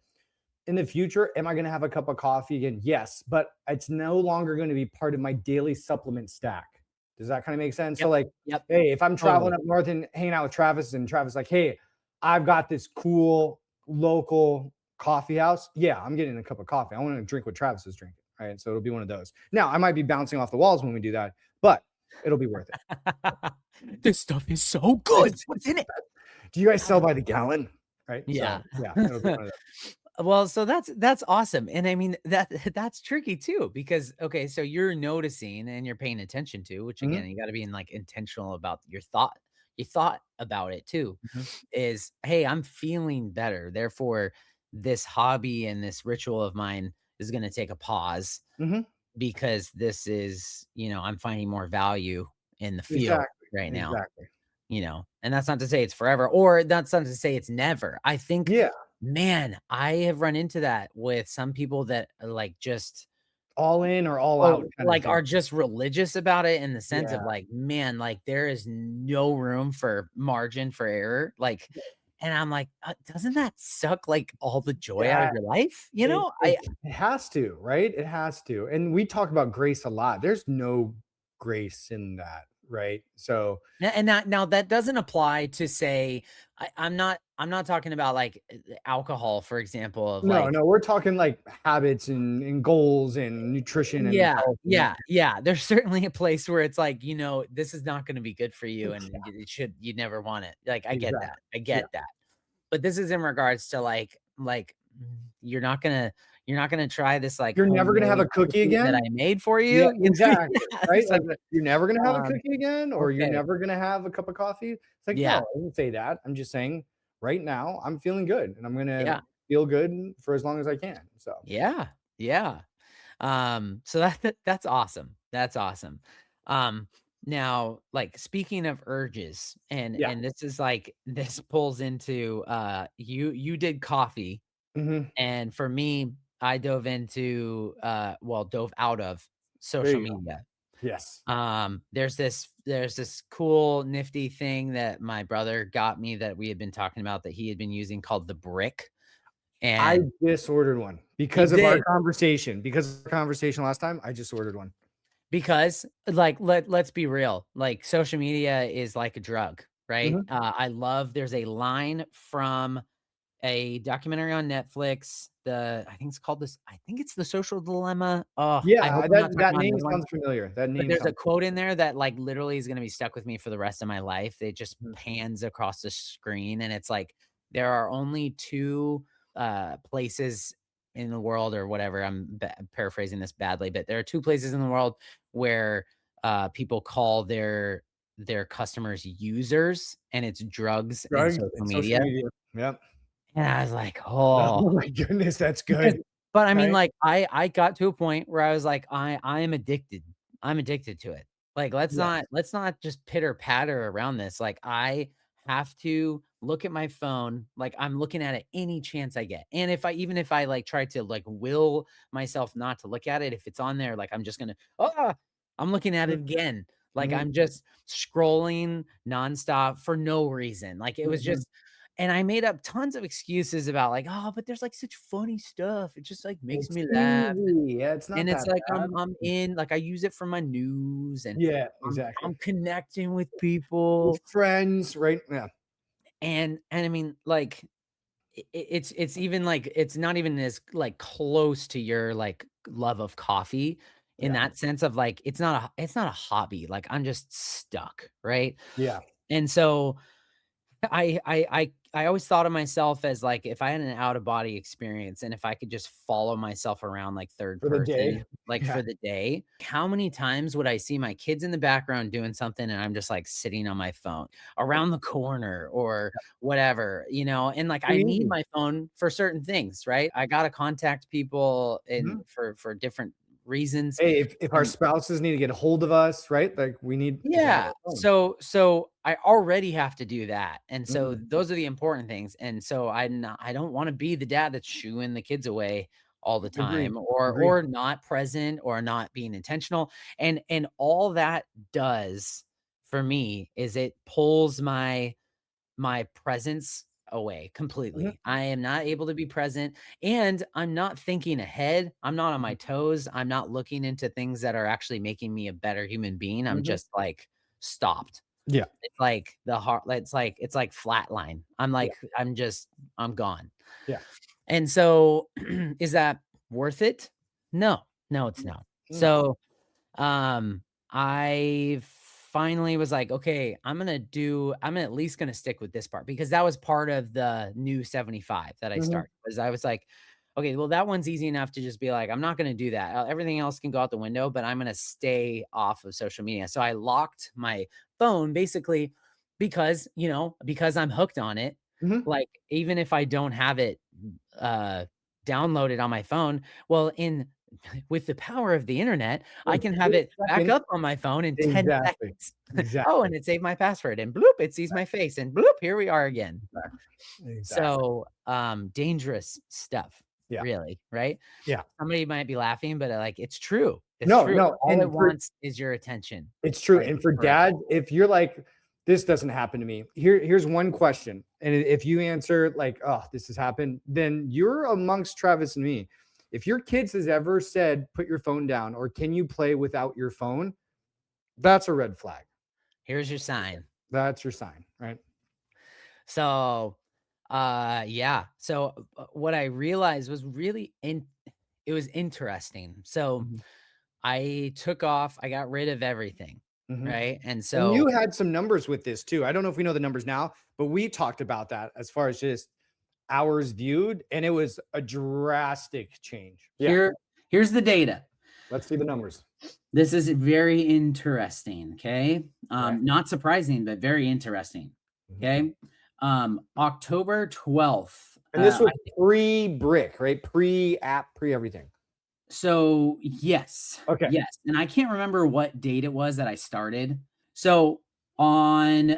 in the future, am I going to have a cup of coffee again? Yes, but it's no longer going to be part of my daily supplement stack. Does that kind of make sense? So, Yep. like, Yep. hey, if I'm traveling Totally. up north and hanging out with Travis, and Travis like, hey, I've got this cool local coffee house. Yeah, I'm getting a cup of coffee. I want to drink what Travis is drinking. Right. So it'll be one of those. Now, I might be bouncing off the walls when we do that, but it'll be worth it. This stuff is so good. What's in it? Do you guys sell by the gallon? Right. Yeah. So, yeah, it'll be one of Well, so that's awesome. And I mean that that's tricky too because okay, so you're noticing and you're paying attention to, which those. again, you got to be in like intentional about your thought. You thought about it too. Mhm, Is hey, I'm feeling better. Therefore, this hobby and this ritual of mine is going to take a pause mhm. because this is, I'm finding more value in the feel Exactly, right now, exactly. and that's not to say it's forever or that's not to say it's never. I think, Yeah, man, I have run into that with some people that like just all in or all oh, out kind of like thing. are just religious about it in the sense of Yeah, like, man, like there is no room for margin for error. Like, and I'm like, doesn't that suck like all the joy out of yeah, your life? it it it has to, right? It has to, and we talk about grace a lot. There's no grace in that, right? So, And that now that doesn't apply to say I'm not talking about like alcohol, for example, of no, like no, we're talking, like, habits and goals and nutrition and yeah, health and yeah, yeah. There's certainly a place where it's like, this is not gonna be good for you and yeah, you never want it. Like, I get that. exactly. I Yeah. get that. But this is in regards to like you're not gonna try this like You're never gonna have homemade a cookie cookie that I again? made for Yeah, you, exactly, Yeah, right? it's Like, like the you're never gonna have a um, cookie again, or you're okay. never gonna have a cup of coffee. It's like, no, Yeah, I didn't say that. I'm just saying right now I'm feeling good and I'm gonna yeah, feel good for as long as I can. So, yeah, yeah. So that's awesome. That's awesome. Um, now, like speaking of urges, and yeah. and this is like this pulls into you did coffee, Mhm. and for me, I dove out of There social you go. media. Yes. There's this cool nifty thing that my brother got me that we had been talking about that he had been using called the brick. I And just ordered one you because of our did. conversation. Because of our conversation last time, I just ordered one. Because, like, let's be real, like, social media is like a drug, right? Mhm. I love there's a line from a documentary on Netflix, I think it's called I think it's The Social Dilemma. Oh, I hope Yeah, I'm not that talking that about name another one, sounds familiar. That but name there's a sounds quote in there that, like, literally is gonna be stuck with me for the rest of my life. It just mhm. pans across the screen, and it's like, there are only 2, places in the world or whatever, I'm paraphrasing this badly, but there are 2 places in the world where, people call their customers users, and it's drugs and Drugs social and social media, media. Yep. and I was like, Oh "Oh." my goodness, that's Because good, but I mean, right? like, I got to a point where I was like, I am addicted. I'm addicted to it. Like, Yes. let's not just pitter patter around this. Like, I have to look at my phone, like, I'm looking at it any chance I get. And even if I, like, try to, like, will myself not to look at it, if it's on there, like, I'm just gonna, I'm looking at it again. Like, Mhm, I'm just scrolling nonstop for no reason. Like, it was mhm. just and I made up tons of excuses about like, "Oh, but there's, like, such funny stuff. It just, like, makes It's me laugh." easy. Yeah, it's And not it's that like bad. I use it for my news, and Yeah, I'm exactly. I'm connecting with With people, friends, right? Yeah, and I mean, like, it's even, like it's not even as, like, close to your, like, love of coffee in yeah, that sense of, like, it's not a hobby, like, I'm just stuck, right? yeah. And so I always thought of myself as, like, if I had an out of body experience and if I could just follow myself around, like, third For the day. person, like, Yeah. for the day, how many times would I see my kids in the background doing something and I'm just, like, sitting on my phone around the corner or whatever, and, like, Too I need easy. my phone for certain things, right? I gotta contact people Mhm. for different reasons, Hey, if our and spouses need to get a hold of us, right? Like, we need to have yeah, our phone. so I already have to do that, and so Mhm. those are the important things, and so I don't wanna be the dad that's shooing the kids away all the Agree, time or agree. not present or not being intentional, and all that does for me is it pulls my presence away completely. I am not able to be present, and I'm not thinking ahead. I'm not on my toes. I'm not looking into things that are actually making me a better human being. I'm just like stopped. Yeah. It's like the heart, it's like flatline. I'm Yeah. like, I'm gone. Yeah. And so is that worth it? No, no, it's No. not. No. So I finally was like, okay, I'm at least gonna stick with this part because that was part of the new 75 that I Mhm. started. Was I was like, okay, well, that one's easy enough to just be like, I'm not gonna do that. Everything else can go out the window, but I'm gonna stay off of social media. So I locked my phone basically because I'm hooked on it. Mhm. Like, even if I don't have it uh downloaded on my phone, well, in with the power of the internet, I In can have 10 it back seconds. up on my phone in 10 Exactly. seconds. Oh, Exactly. and it saved my password, and bloop, it sees my face, and bloop, here we are again. Exactly. Exactly. So, dangerous stuff, Yeah. really, right? Yeah. Somebody might be laughing, but, like, it's true. It's No, true. no, All it and for wants is your attention, it's true, like, and for forever. dads, if you're like, "This doesn't happen to me," here's one question, and if you answer like, "Oh, this has happened," then you're amongst Travis and me. If your kids has ever said, "Put your phone down," or, "Can you play without your phone?" That's a red flag. Here's your sign. That's your sign, right? So, yeah. So, what I realized was it was interesting. So, Mhm. I got rid of everything, Mhm. right? And And you so had some numbers with this too. I don't know if we know the numbers now, but we talked about that as far as just hours viewed, and it was a drastic change. Yeah, here's the data. let's see the numbers. This is very interesting, okay? Okay. Not surprising, but very interesting, Mhm. okay? October 12th, And this was pre-brick, right? Pre-app, pre-everything. so yes, Okay. yes, and I can't remember what date it was that I started. So on,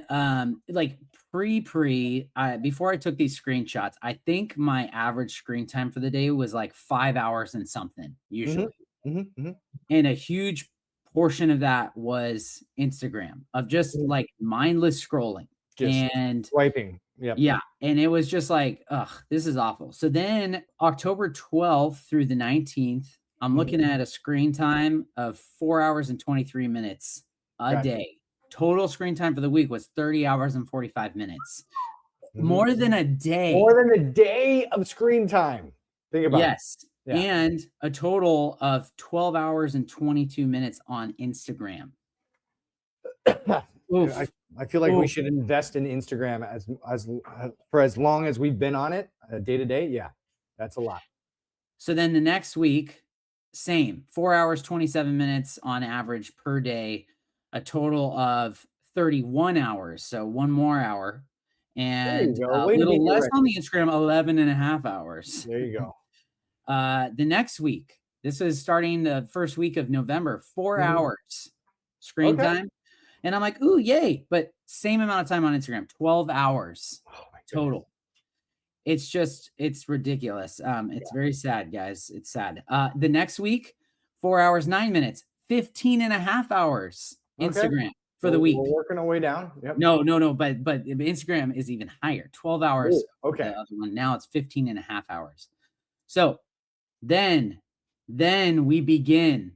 like, before I took these screenshots, I think my average screen time for the day was, like, 5 hours and something, Mhm. usually. Mhm. Mhm. And a huge portion of that was Instagram, of just, Mhm. like, mindless scrolling. Just And swiping. Yep. yeah, and it was just like, "Ugh, this is awful." So then October 12th through the 19th, I'm Mhm. looking at a screen time of 4 hours and 23 minutes a Gotcha. day. Total screen time for the week was 30 hours and 45 minutes. Mhm. More than a day. More than a day of screen time. Think about it. Yes, Yeah. and a total of 12 hours and 22 minutes on Instagram. I Oof, I feel like we oof. should invest in Instagram as for as long as we've been on it, day to day. Yeah, that's a lot. So then the next week, same 4 hours, 27 minutes on average per day, a total of 31 hours. So one more hour, There you and go. a Way to beat little your less on record. the Instagram, 11 and a half hours. There you go. The next week, this is starting the first week of November, 4 Mhm. hours screen Okay. time. And I'm like, ooh, yay. But same amount of time on Instagram, 12 hours Oh my goodness. total. It's ridiculous. It's very sad, guys. It's sad. The next week, 4 hours, 9 minutes, 15 and a half hours Okay. Instagram for the We're week. working our way down. Yep. No, but Instagram is even higher. 12 hours Ooh, for the okay. other one. Now it's 15 and a half hours. So then then we begin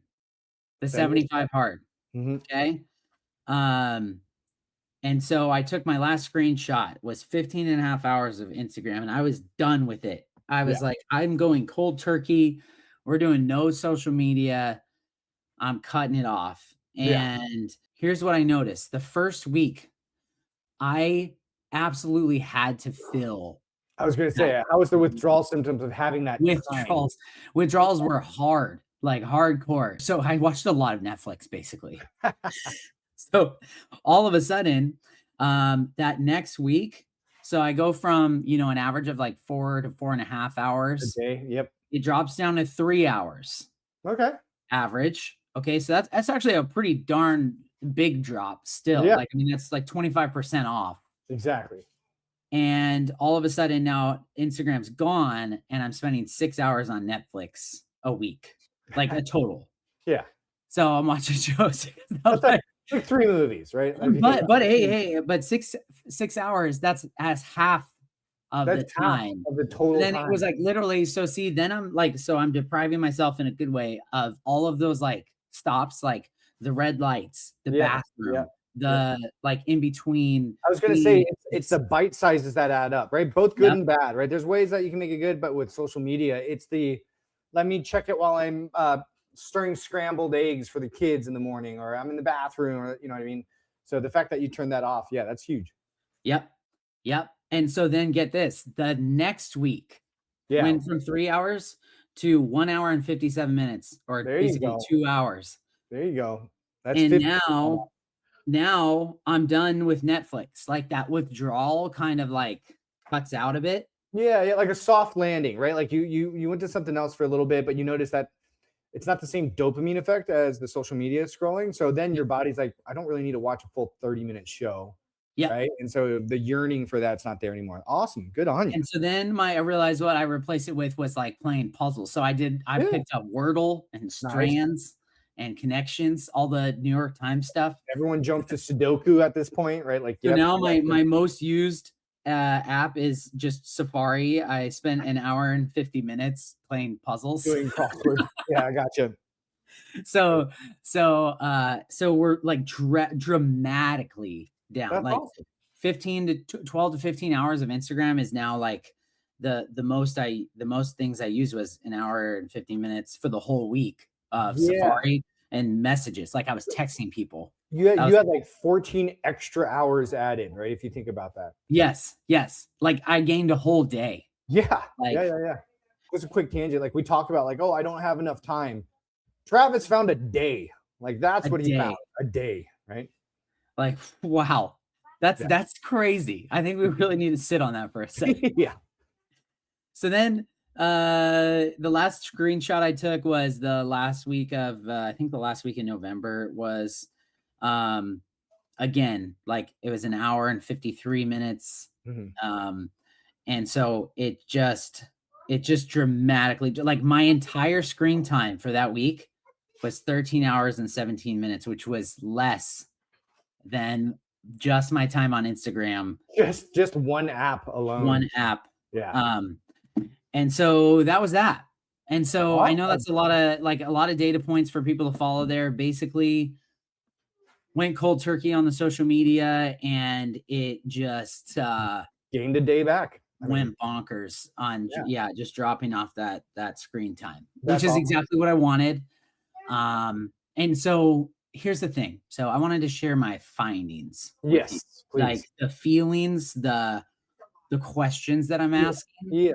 the Then you're 75 hard. Mhm. Okay. Um, and so I took my last screenshot was 15 and a half hours of Instagram, and I was done with it. I Yeah. was like, I'm going cold turkey. We're doing no social media. I'm cutting it off. Yeah. And here's what I noticed. The first week, I absolutely had to fill I was gonna that say, how was the withdrawal symptoms of having that time? withdrawals. Withdrawals were hard, like hardcore. So I watched a lot of Netflix basically. So all of a sudden, that next week, so I go from, an average of like 4 to 4.5 A hours. day. Yep. It drops down to 3 hours Okay. average. Okay, so that's actually a pretty darn big drop still. Yeah. Like, I mean, that's like 25% off. Exactly. And all of a sudden now Instagram's gone and I'm spending 6 hours on Netflix a week, like a total. Yeah. So I'm watching shows. I'm That's like, like 3 movies, right? If you think about but it. hey, but 6 hours, that's as half of That's the half time. of the And total then it was time. like literally, so see, then I'm like, so I'm depriving myself in a good way of all of those like stops, like the red lights, the Yeah, yeah, bathroom, yeah. the like in between I was gonna say the it's the bite sizes that add up, right? Both good yep, and bad, right? There's ways that you can make it good, but with social media, it's the let me check it while I'm stirring scrambled eggs for the kids in the morning, or I'm in the bathroom, or you know what I mean. So the fact that you turn that off, yeah, that's huge. yep, yep. And so then get this, the next week Yeah, went from 3 hours to 1 hour and 57 minutes, or there you basically go. 2 hours. There you go. That's And 50. now I'm done with Netflix. Like that withdrawal kind of like cuts out a bit. Yeah, yeah, like a soft landing, right? Like you went to something else for a little bit, but you notice that it's not the same dopamine effect as the social media scrolling. So then Yep. your body's like, I don't really need to watch a full 30-minute show, Yep. right? And so the yearning for that's not there anymore. Awesome. Good on you. And so then I realized what I replaced it with was like playing puzzles. So I Yeah. picked up Wordle and Nice. Strands and Connections, all the New York Times stuff. Everyone jumps to Sudoku at this point, right? Like, So yep. now I got you. my most used app is just Safari. I spent an hour and 50 minutes playing puzzles. Doing crossword. Yeah, I got you. So so we're like dramatically down. That's Like awesome. 15 to 12 to 15 hours of Instagram is now like the most things I used was an hour and 15 minutes for the whole week of Yeah. Safari and messages. Like I was texting people. That You was, had like 14 extra hours added, right? If you think about that. yes, yes. Like I gained a whole day. Yeah. Yeah. Like Yeah. Yeah. Just a quick tangent. Like we talked about, like, oh, I don't have enough time. Travis found a day. Like a that's what he found. day. A day, right? Like wow. Yeah. That's crazy. I think we really need to sit on that for a second. Yeah. So then the last screenshot I took was the last week of I think the last week in November was um again like it was an hour and 53 minutes Mhm. um and so it just dramatically like my entire screen time for that week was 13 hours and 17 minutes, which was less than just my time on Instagram, Just one app alone. one app. Yeah. um And so that was that. And so I know Awesome. that's a lot of data points for people to follow there. Basically, went cold turkey on the social media and it just Gained a day back. I mean, went bonkers on yeah, yeah, just dropping off that screen time, which that's is awesome. exactly what I wanted. And so here's the thing. So I wanted to share my findings with you. Yes, Like please. the feelings, the questions that I'm Yeah, asking yeah.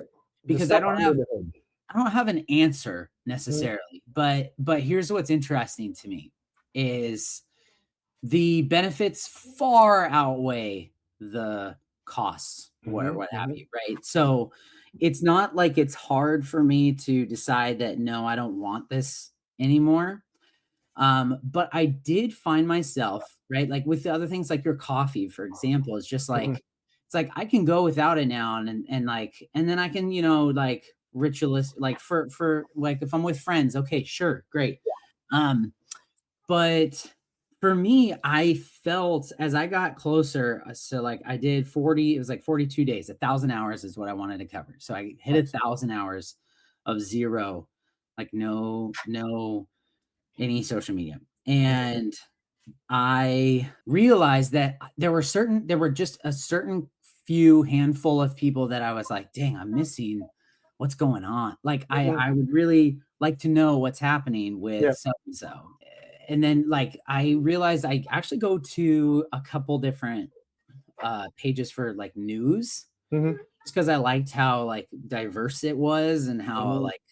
The because stuff under the hood. I don't have an answer Mhm, necessarily, but here's what's interesting to me is the benefits far outweigh the costs or mhm, what have mhm, you, right? So it's not like it's hard for me to decide that no, I don't want this anymore. But I did find myself, right? Like with the other things like your coffee, for example, it's just mhm. like it's like I can go without it now and like and then I can, like ritualist like for like if I'm with friends, okay, sure, great. Um, but for me, I felt as I got closer, so like I did 40, it was like 42 days, 1,000 hours is what I wanted to cover. So I hit Nice. 1,000 hours of zero, like no any social media. Mhm, And I realized that there were just a certain few handful of people that I was like, dang, I'm missing what's going on. Like mhm. I would really like to know what's happening with Yeah. so and so. And then like I realized I actually go to a couple different pages for like news Mhm, just because I liked how like diverse it was and how mhm, like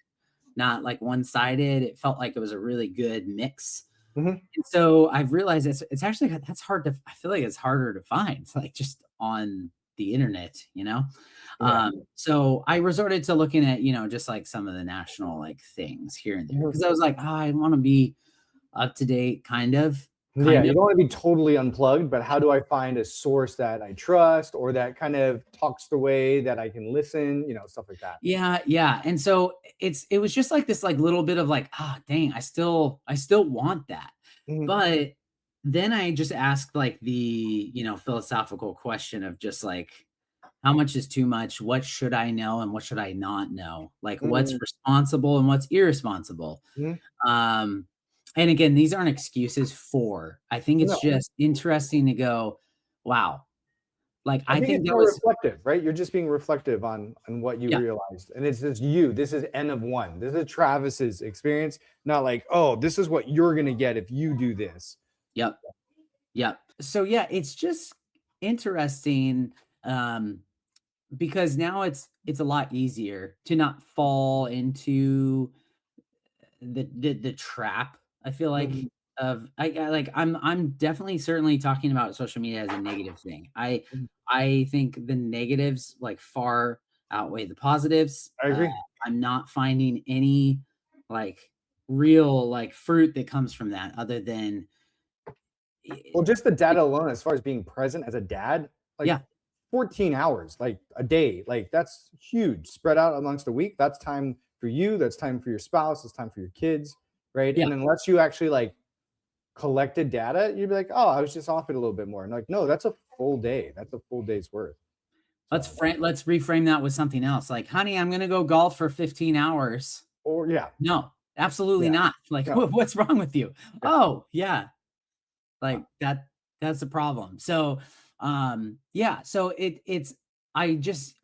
not like one-sided. It felt like it was a really good mix. mhm. And so I've realized it's actually that's hard to I feel like it's harder to find, like, just on the internet, you know? Yeah. So I resorted to looking at, just, like, some of the national, like, things here and there Mhm. because I was like, "Oh, I wanna be up to date, kind of, Yeah, kind you of." don't wanna be totally unplugged, but how do I find a source that I trust or that kind of talks the way that I can listen, stuff like that. Yeah, yeah, and so it was just like this, like, little bit of like, "Ah, dang, I still want that." Mhm, But then I just asked, like, the, philosophical question of just, like, How much is too much? What should I know and what should I not know? Like what's Mhm, responsible and what's irresponsible? mhm. Um, and again, these aren't excuses for. I think it's No, just interesting to go, wow. Like I I think think it's that more was reflective, right? You're just being reflective on what you yeah, realized, and it's just you. This is N of one. This is Travis's experience, not like, oh, this is what you're gonna get if you do this. yep, yep. So yeah, it's just interesting because now it's a lot easier to not fall into the trap. I feel like Mhm, of I like I'm definitely certainly talking about social media as a negative thing. mhm. I think the negatives like far outweigh the positives. I agree. I'm not finding any like real like fruit that comes from that other than Well, just the it, data alone, as far as being present as a dad, like yeah, 14 hours, like a day, like that's huge. Spread out amongst a week. That's time for you. That's time for your spouse. It's time for your kids, right? yeah. And unless you actually like collected data, you'd be like, oh, I was just off it a little bit more. And like, no, that's a full day. That's a full day's worth. So, Let's reframe that with something else. Like, honey, I'm gonna go golf for 15 hours. or yeah, No, absolutely yeah, not. Like, no, what's wrong with you? yeah. Oh, yeah. No. Like that's a problem. So, yeah, so it's I just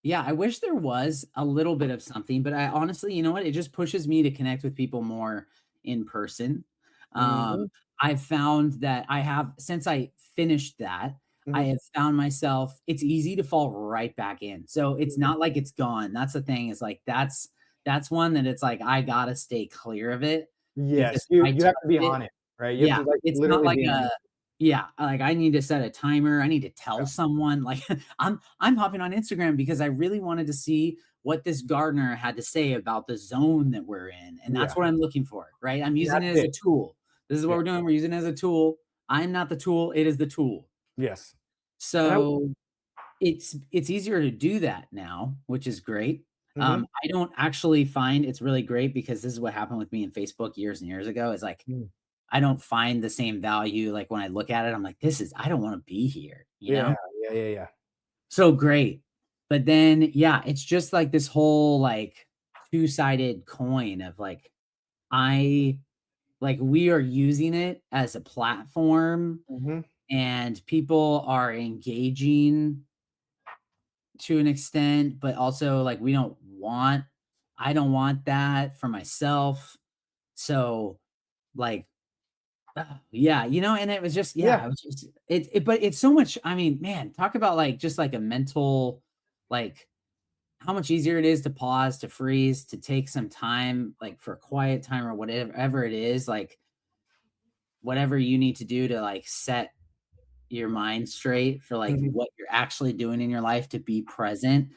yeah, I wish there was a little bit of something, but I honestly, you know what? It just pushes me to connect with people more in person. Um, Mhm, I've found that I have since I finished that, I mhm, have found myself it's easy to fall right back in. So it's mhm. not like it's gone. That's the thing, is like that's one that it's like I gotta stay clear of it because Yes, if you I you have touch to be it on it, right? You have yeah, to like it's not literally like be on a it. yeah, like I need to set a timer. I need to tell Yeah, someone like I'm hopping on Instagram because I really wanted to see what this gardener had to say about the zone that we're in. And that's yeah, what I'm looking for, right? I'm using that's it as a it. tool. This is what Yeah, we're doing. We're using it as a tool. I'm not the tool, it is the tool. yes, and I So it's easier to do that now, which is great. mhm, I don't actually find it's really great because this is what happened with me in Facebook years and years ago. Is like mm, I don't find the same value, like, when I look at it, I'm like, "This is I don't wanna be here," you yeah, know? yeah, yeah, yeah. So great. But then, yeah, it's just like this whole, like, two-sided coin of, like, I like, we are using it as a platform, Mhm. and people are engaging to an extent, but also, like, I don't want that for myself. So, like yeah, and it was just Yeah, yeah, it was just but it's so much I mean, man, talk about, like, just, like, a mental like, how much easier it is to pause, to freeze, to take some time, like, for quiet time or whatever it is, like, whatever you need to do to, like, set your mind straight for, like, mhm. what you're actually doing in your life to be present.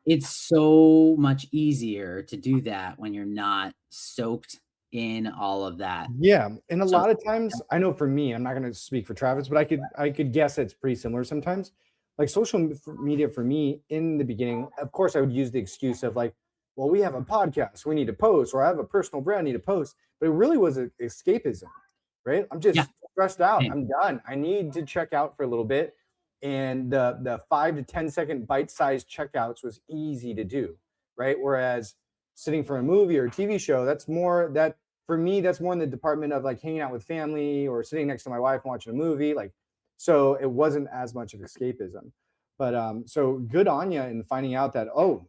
It's so much easier to do that when you're not soaked in all of that. Yeah, and a So lot of times, I know for me, I'm not gonna speak for Travis, but I could guess it's pretty similar sometimes. Like media for me in the beginning, of course, I would use the excuse of like, well, we have a podcast, we need to post, or I have a personal brand, I need to post. But it really was escapism, right? I'm yeah, just stressed out. same. I'm done. I need to check out for a little bit. And the 5 to 10 second bite-sized checkouts was easy to do, right? Whereas sitting for a movie or a TV show, that for me, that's more in the department of like hanging out with family or sitting next to my wife and watching a movie. Like, so it wasn't as much of escapism. But so good on you in finding out that, oh,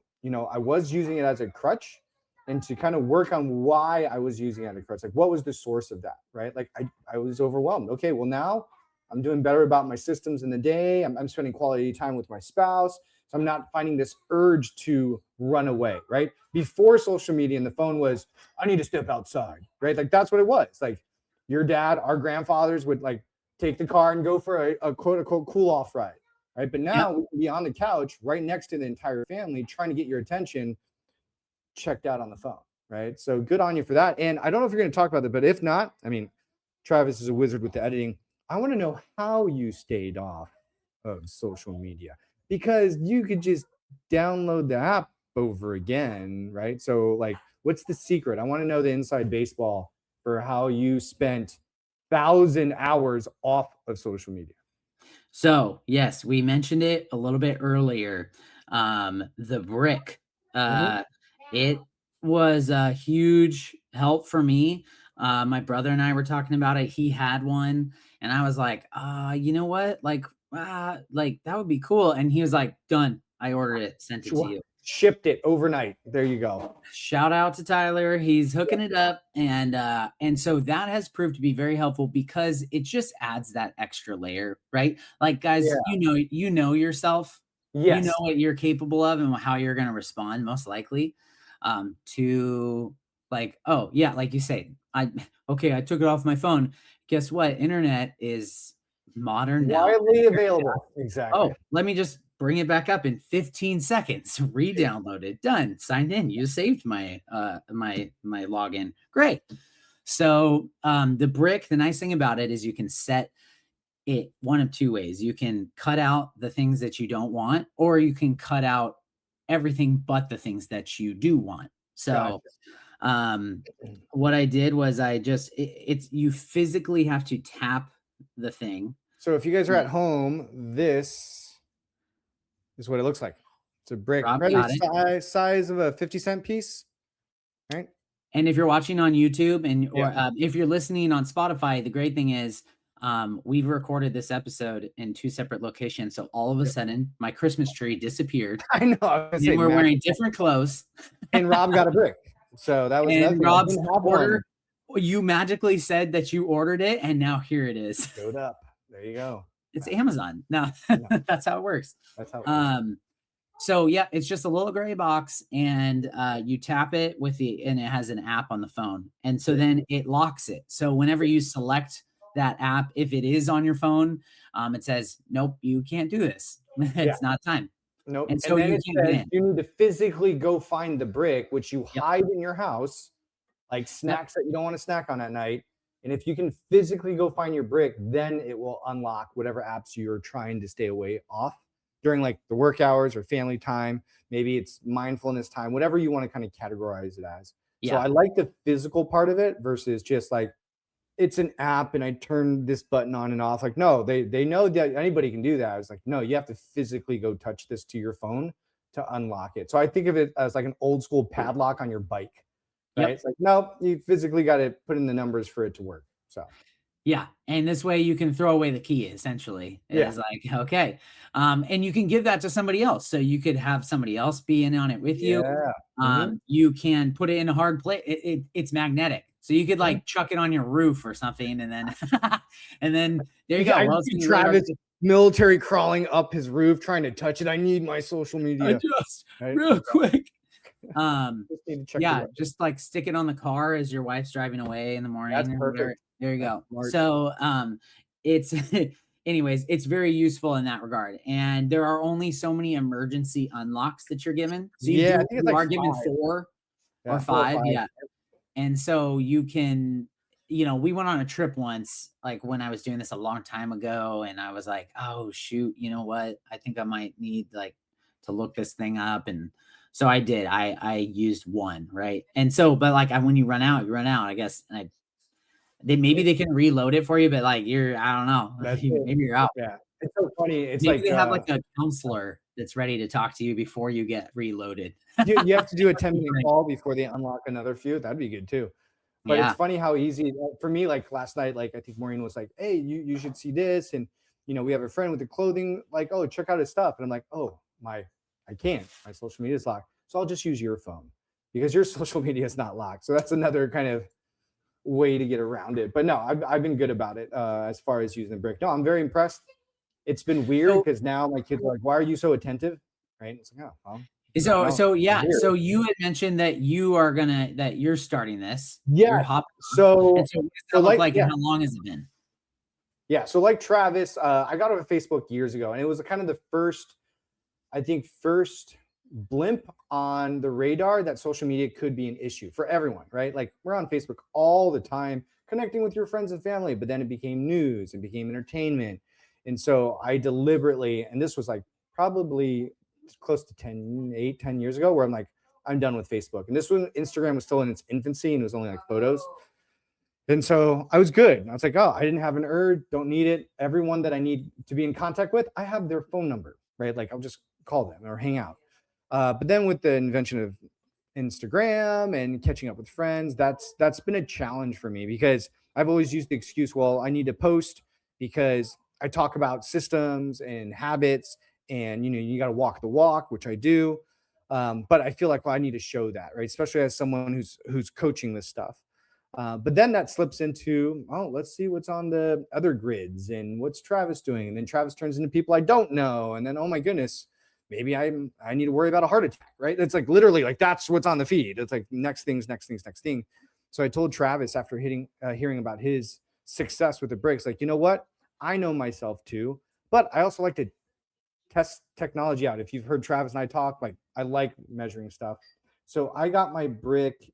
I was using it as a crutch and to kind of work on why I was using it as a crutch. Like, what was the source of that? Right. Like, I was overwhelmed. Okay. Well, now I'm doing better about my systems in the day. I'm spending quality time with my spouse. So I'm not finding this urge to run away. Right. Before social media and the phone was, I need to step outside, right? Like that's what it was. Like your dad, our grandfathers would like take the car and go for a quote unquote cool off ride, right? But Yep. now we can be on the couch right next to the entire family trying to get your attention checked out on the phone, right? So good on you for that. And I don't know if you're going to talk about that, but if not, I mean, Travis is a wizard with the editing. I want to know how you stayed off of social media because you could just download the app over again, right? So, like, what's the secret? I want to know the inside baseball for how you spent 1,000 hours off of social media. So, yes, we mentioned it a little bit earlier. The brick, Mhm. uh, it was a huge help for me. My brother and I were talking about it. He had one, and I was like, you know what? Like that would be cool. And he was like, done. I ordered it, sent it to you. Shipped it overnight. There you go. Shout out to Tyler. He's Yep. hooking it up. And so that has proved to be very helpful because it just adds that extra layer, right? Like guys, Yeah. you know yourself. You know Yes. what you're capable of and how you're gonna respond most likely to like, oh yeah, like you say, I took it off my phone. Guess what? Internet is modern now. Widely available. Exactly. Oh, let me just bring it back up in 15 seconds. Re-download it. Done. Signed in. You saved my login. Great. So the brick, the nice thing about it is you can set it one of two ways. You can cut out the things that you don't want, or you can cut out everything but the things that you do want. So Gotcha. um what I did was it's you physically have to tap the thing. So if you guys are at home, this is what it looks like. It's a brick, Rob probably got it. size of a 50-cent piece, right? And if you're watching on YouTube Yeah. or if you're listening on Spotify, the great thing is we've recorded this episode in two separate locations. So all of a Yep. sudden, my Christmas tree disappeared, I know. I was gonna say, and we're wearing different clothes. and Rob got a brick. So that was another And thing. I Rob's didn't have order, one. you magically said that you ordered it, and now here it is. Showed up. There you go. It's Amazon. No, Yeah, that's how it works. that's how it works. So yeah, it's just a little gray box, and you tap it and it has an app on the phone, and so then it locks it. So whenever you select that app, if it is on your phone, it says, "Nope, you can't do this. Yeah. It's not time," Nope. and so And then you it can't get says in. you need to physically go find the brick, which you Yep. hide in your house, like Yep. snacks that you don't want to snack on at night. And if you can physically go find your brick, then it will unlock whatever apps you're trying to stay away off during like the work hours or family time. Maybe it's mindfulness time, whatever you want to kind of categorize it as. So Yeah. I like the physical part of it versus just like it's an app and I turn this button on and off. Like, no, they know that anybody can do that. I was like, no, you have to physically go touch this to your phone to unlock it. So I think of it as like an old school padlock on your bike, right? Yep. It's like, no, you physically got to put in the numbers for it to work. So Yeah, and this way you can throw away the key essentially. yeah, It's like, okay. And you can give that to somebody else. So you could have somebody else be in on it with you. yeah. Mm-hmm. You can put it in a hard place. It's magnetic. So you could Yeah. like chuck it on your roof or something and then and then there you go. I Well, it's see gonna radar- Travis military crawling up his roof trying to touch it. I need my social I media. just Right? real quick. Um Just need to check yeah, it out. just like stick it on the car as your wife's driving away in the morning That's or whatever. perfect. There you That's go. smart. So it's anyways, it's very useful in that regard. And there are only so many emergency unlocks that you're given. So Yeah, I think it's you like are given 5. 4 or Yeah, 4 or 5. 5. Yeah. And so you can, we went on a trip once, like when I was doing this a long time ago, and I was like, oh shoot, you know what? I think I might need like to look this thing up. And so I did. I used one, right? And so, but like when you run out, I guess. And maybe they can reload it for you, but like I don't know. That's it. Maybe you're out. Yeah. It's so funny. It's Maybe like they have like a counselor that's ready to talk to you before you get reloaded. you have to do a 10-minute call before they unlock another few. That'd be good too. But it's Yeah. funny how easy for me, like last night, like I think Maureen was like, hey, you should see this. And we have a friend with the clothing, like, oh, check out his stuff. And I'm like, oh, I can't. My social media is locked. So I'll just use your phone because your social media is not locked. So that's another kind of way to get around it. But no, I've been good about it as far as using the brick. No, I'm very impressed. It's been weird So, because now my kids are like, why are you so attentive? Right. It's like, oh, well, so yeah. here. So you had mentioned that you're starting this. Yeah. You're hopping. So, And so what does that look like and how long has it been? Yeah. So like Travis, I got on Facebook years ago, and it was kind of the first blimp on the radar that social media could be an issue for everyone, right? Like we're on Facebook all the time, connecting with your friends and family, but then it became news and became entertainment. And so I deliberately, and this was like probably close to 10 years ago, where I'm like, I'm done with Facebook. And this was Instagram was still in its infancy and it was only like photos. And so I was good. I was like, oh, I didn't have an urge, don't need it. Everyone that I need to be in contact with, I have their phone number, right? Like I'll just call them or hang out. But then with the invention of Instagram and catching up with friends, that's been a challenge for me because I've always used the excuse, well, I need to post because I talk about systems and habits, and you got to walk the walk, which I do. But I feel like, well, I need to show that, right? Especially as someone who's coaching this stuff. But then that slips into, oh, let's see what's on the other grids and what's Travis doing. And then Travis turns into people I don't know. And then, oh my goodness, maybe I need to worry about a heart attack, right? It's like literally like that's what's on the feed. It's like next things, next things, next thing. So I told Travis after hearing about his success with the bricks, like, you know what? I know myself too, but I also like to test technology out. If you've heard Travis and I talk, like I like measuring stuff. So I got my brick,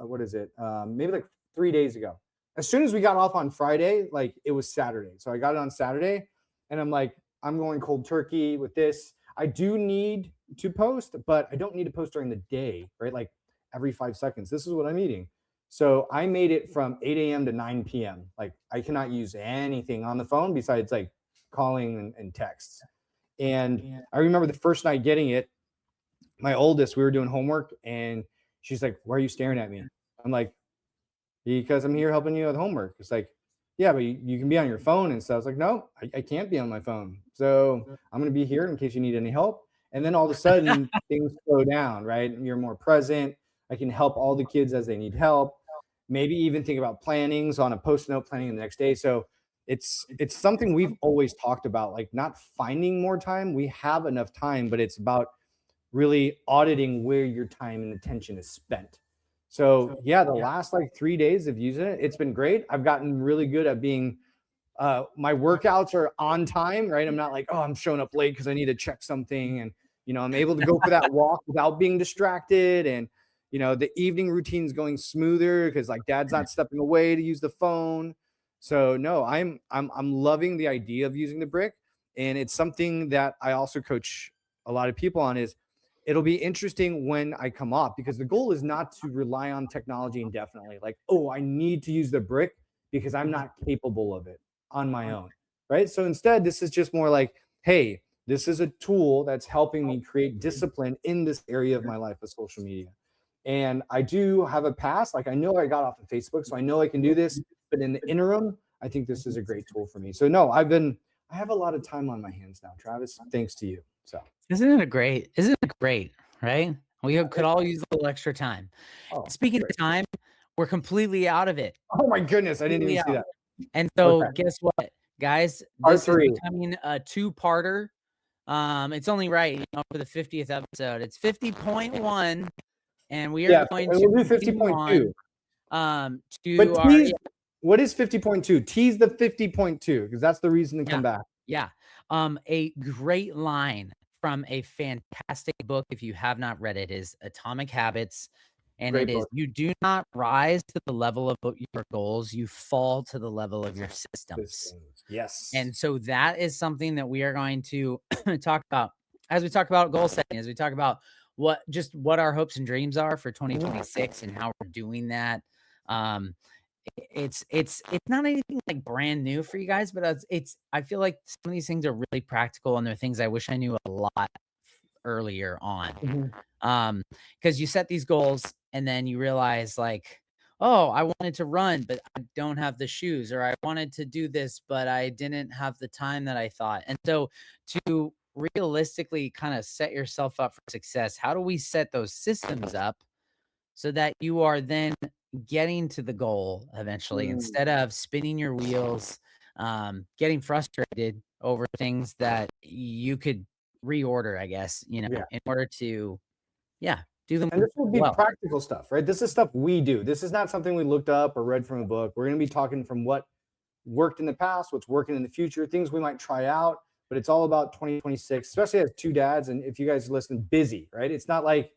what is it? Maybe like 3 days ago. As soon as we got off on Friday, like it was Saturday. So I got it on Saturday and I'm like, I'm going cold turkey with this. I do need to post, but I don't need to post during the day, right? Like every 5 seconds. This is what I'm eating. So I made it from 8 a.m. to 9 p.m. Like I cannot use anything on the phone besides like calling and texts. And I remember the first night getting it, my oldest, we were doing homework and she's like, why are you staring at me? I'm like, because I'm here helping you with homework. It's like, yeah, but you can be on your phone and stuff. I was like, no, I can't be on my phone. So I'm going to be here in case you need any help. And then all of a sudden things slow down, right? You're more present. I can help all the kids as they need help. Maybe even think about plannings on a post note planning the next day. So it's something we've always talked about, like not finding more time. We have enough time, but it's about really auditing where your time and attention is spent. So yeah, the last like 3 days of using it, it's been great. I've gotten really good at being my workouts are on time, right? I'm not like, oh, I'm showing up late because I need to check something. And I'm able to go for that walk without being distracted. And the evening routine's going smoother because like dad's not stepping away to use the phone. So no, I'm loving the idea of using the brick. And it's something that I also coach a lot of people on is it'll be interesting when I come off because the goal is not to rely on technology indefinitely. Like, oh, I need to use the brick because I'm not capable of it on my own, right? So instead, this is just more like, hey, this is a tool that's helping me create discipline in this area of my life of social media. And I do have a past, like I know I got off of Facebook, so I know I can do this, but in the interim, I think this is a great tool for me. So no, I have a lot of time on my hands now, Travis, thanks to you. So Isn't it great? Isn't it great? Right? We could all use a little extra time. oh, Speaking great. of time, we're completely out of it. Oh my goodness, I didn't Completely even see out. that. And so Okay. guess what, guys? Part This is three. becoming a two-parter. It's only right, for the 50th episode. It's 50.1, and we are Yeah, going to we'll do continue on 50.2. But to our tease, what is 50.2? Tease the 50.2 because that's the reason to come back. Yeah. A great line from a fantastic book, if you have not read it, is Atomic Habits. And Great it is, book. you do not rise to the level of your goals, you fall to the level of your systems. Yes. And so that is something that we are going to talk about as we talk about goal setting, as we talk about what our hopes and dreams are for 2026 and how we're doing that. It's not anything like brand new for you guys, but it's I feel like some of these things are really practical and they're things I wish I knew a lot earlier on. Because you set these goals and then you realize like, oh, I wanted to run, but I don't have the shoes, or I wanted to do this, but I didn't have the time that I thought. And so to realistically kind of set yourself up for success, how do we set those systems up so that you are then getting to the goal eventually instead of spinning your wheels, getting frustrated over things that you could reorder, I guess, in order to, do them And this will be well. practical stuff, right? This is stuff we do. This is not something we looked up or read from a book. We're going to be talking from what worked in the past, what's working in the future, things we might try out, but it's all about 2026, especially as two dads. And if you guys listen, busy, right? It's not like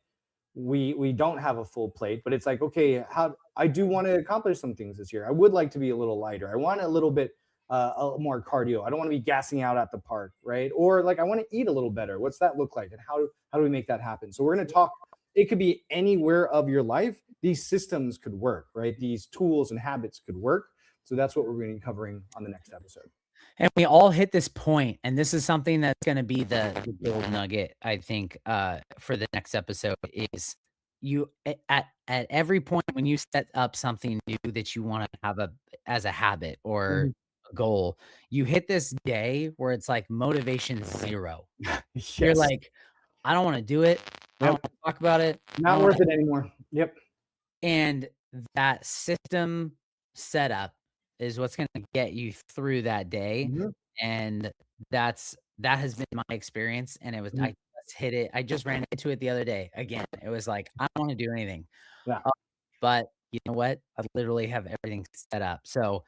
we don't have a full plate, but it's like, okay, how I do want to accomplish some things this year. I would like to be a little lighter. I want a little bit more cardio. I don't want to be gassing out at the park, right? Or like I want to eat a little better. What's that look like, and how do we make that happen? So we're going to talk it could be anywhere of your life. These systems could work, right? These tools and habits could work. So that's what we're going to be covering on the next episode. And we all hit this point, and this is something that's gonna be the gold nugget, I think, for the next episode is you at every point when you set up something new that you wanna have as a habit or Mhm. a goal, you hit this day where it's like motivation 0. You're Yes. like, "I don't wanna do it. I don't Yep. wanna talk about it. I Not don't wanna." worth it anymore. Yep. And that system setup is what's gonna get you through that day, Mhm. and that has been my experience, and it was I Mhm. just hit it I just ran into it the other day again. It was like, I don't wanna do anything, Yeah. uh, but you know what? I literally have everything set up, so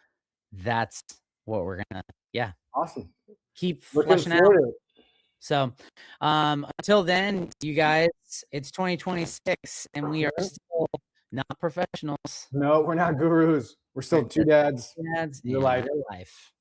that's what we're gonna yeah, Awesome. keep Looking fleshing out. forward to it. So, until then, you guys, it's 2026, and we are Yeah. still not professionals. No, we're not gurus. We're We're still two just dads dads in in real life. real life.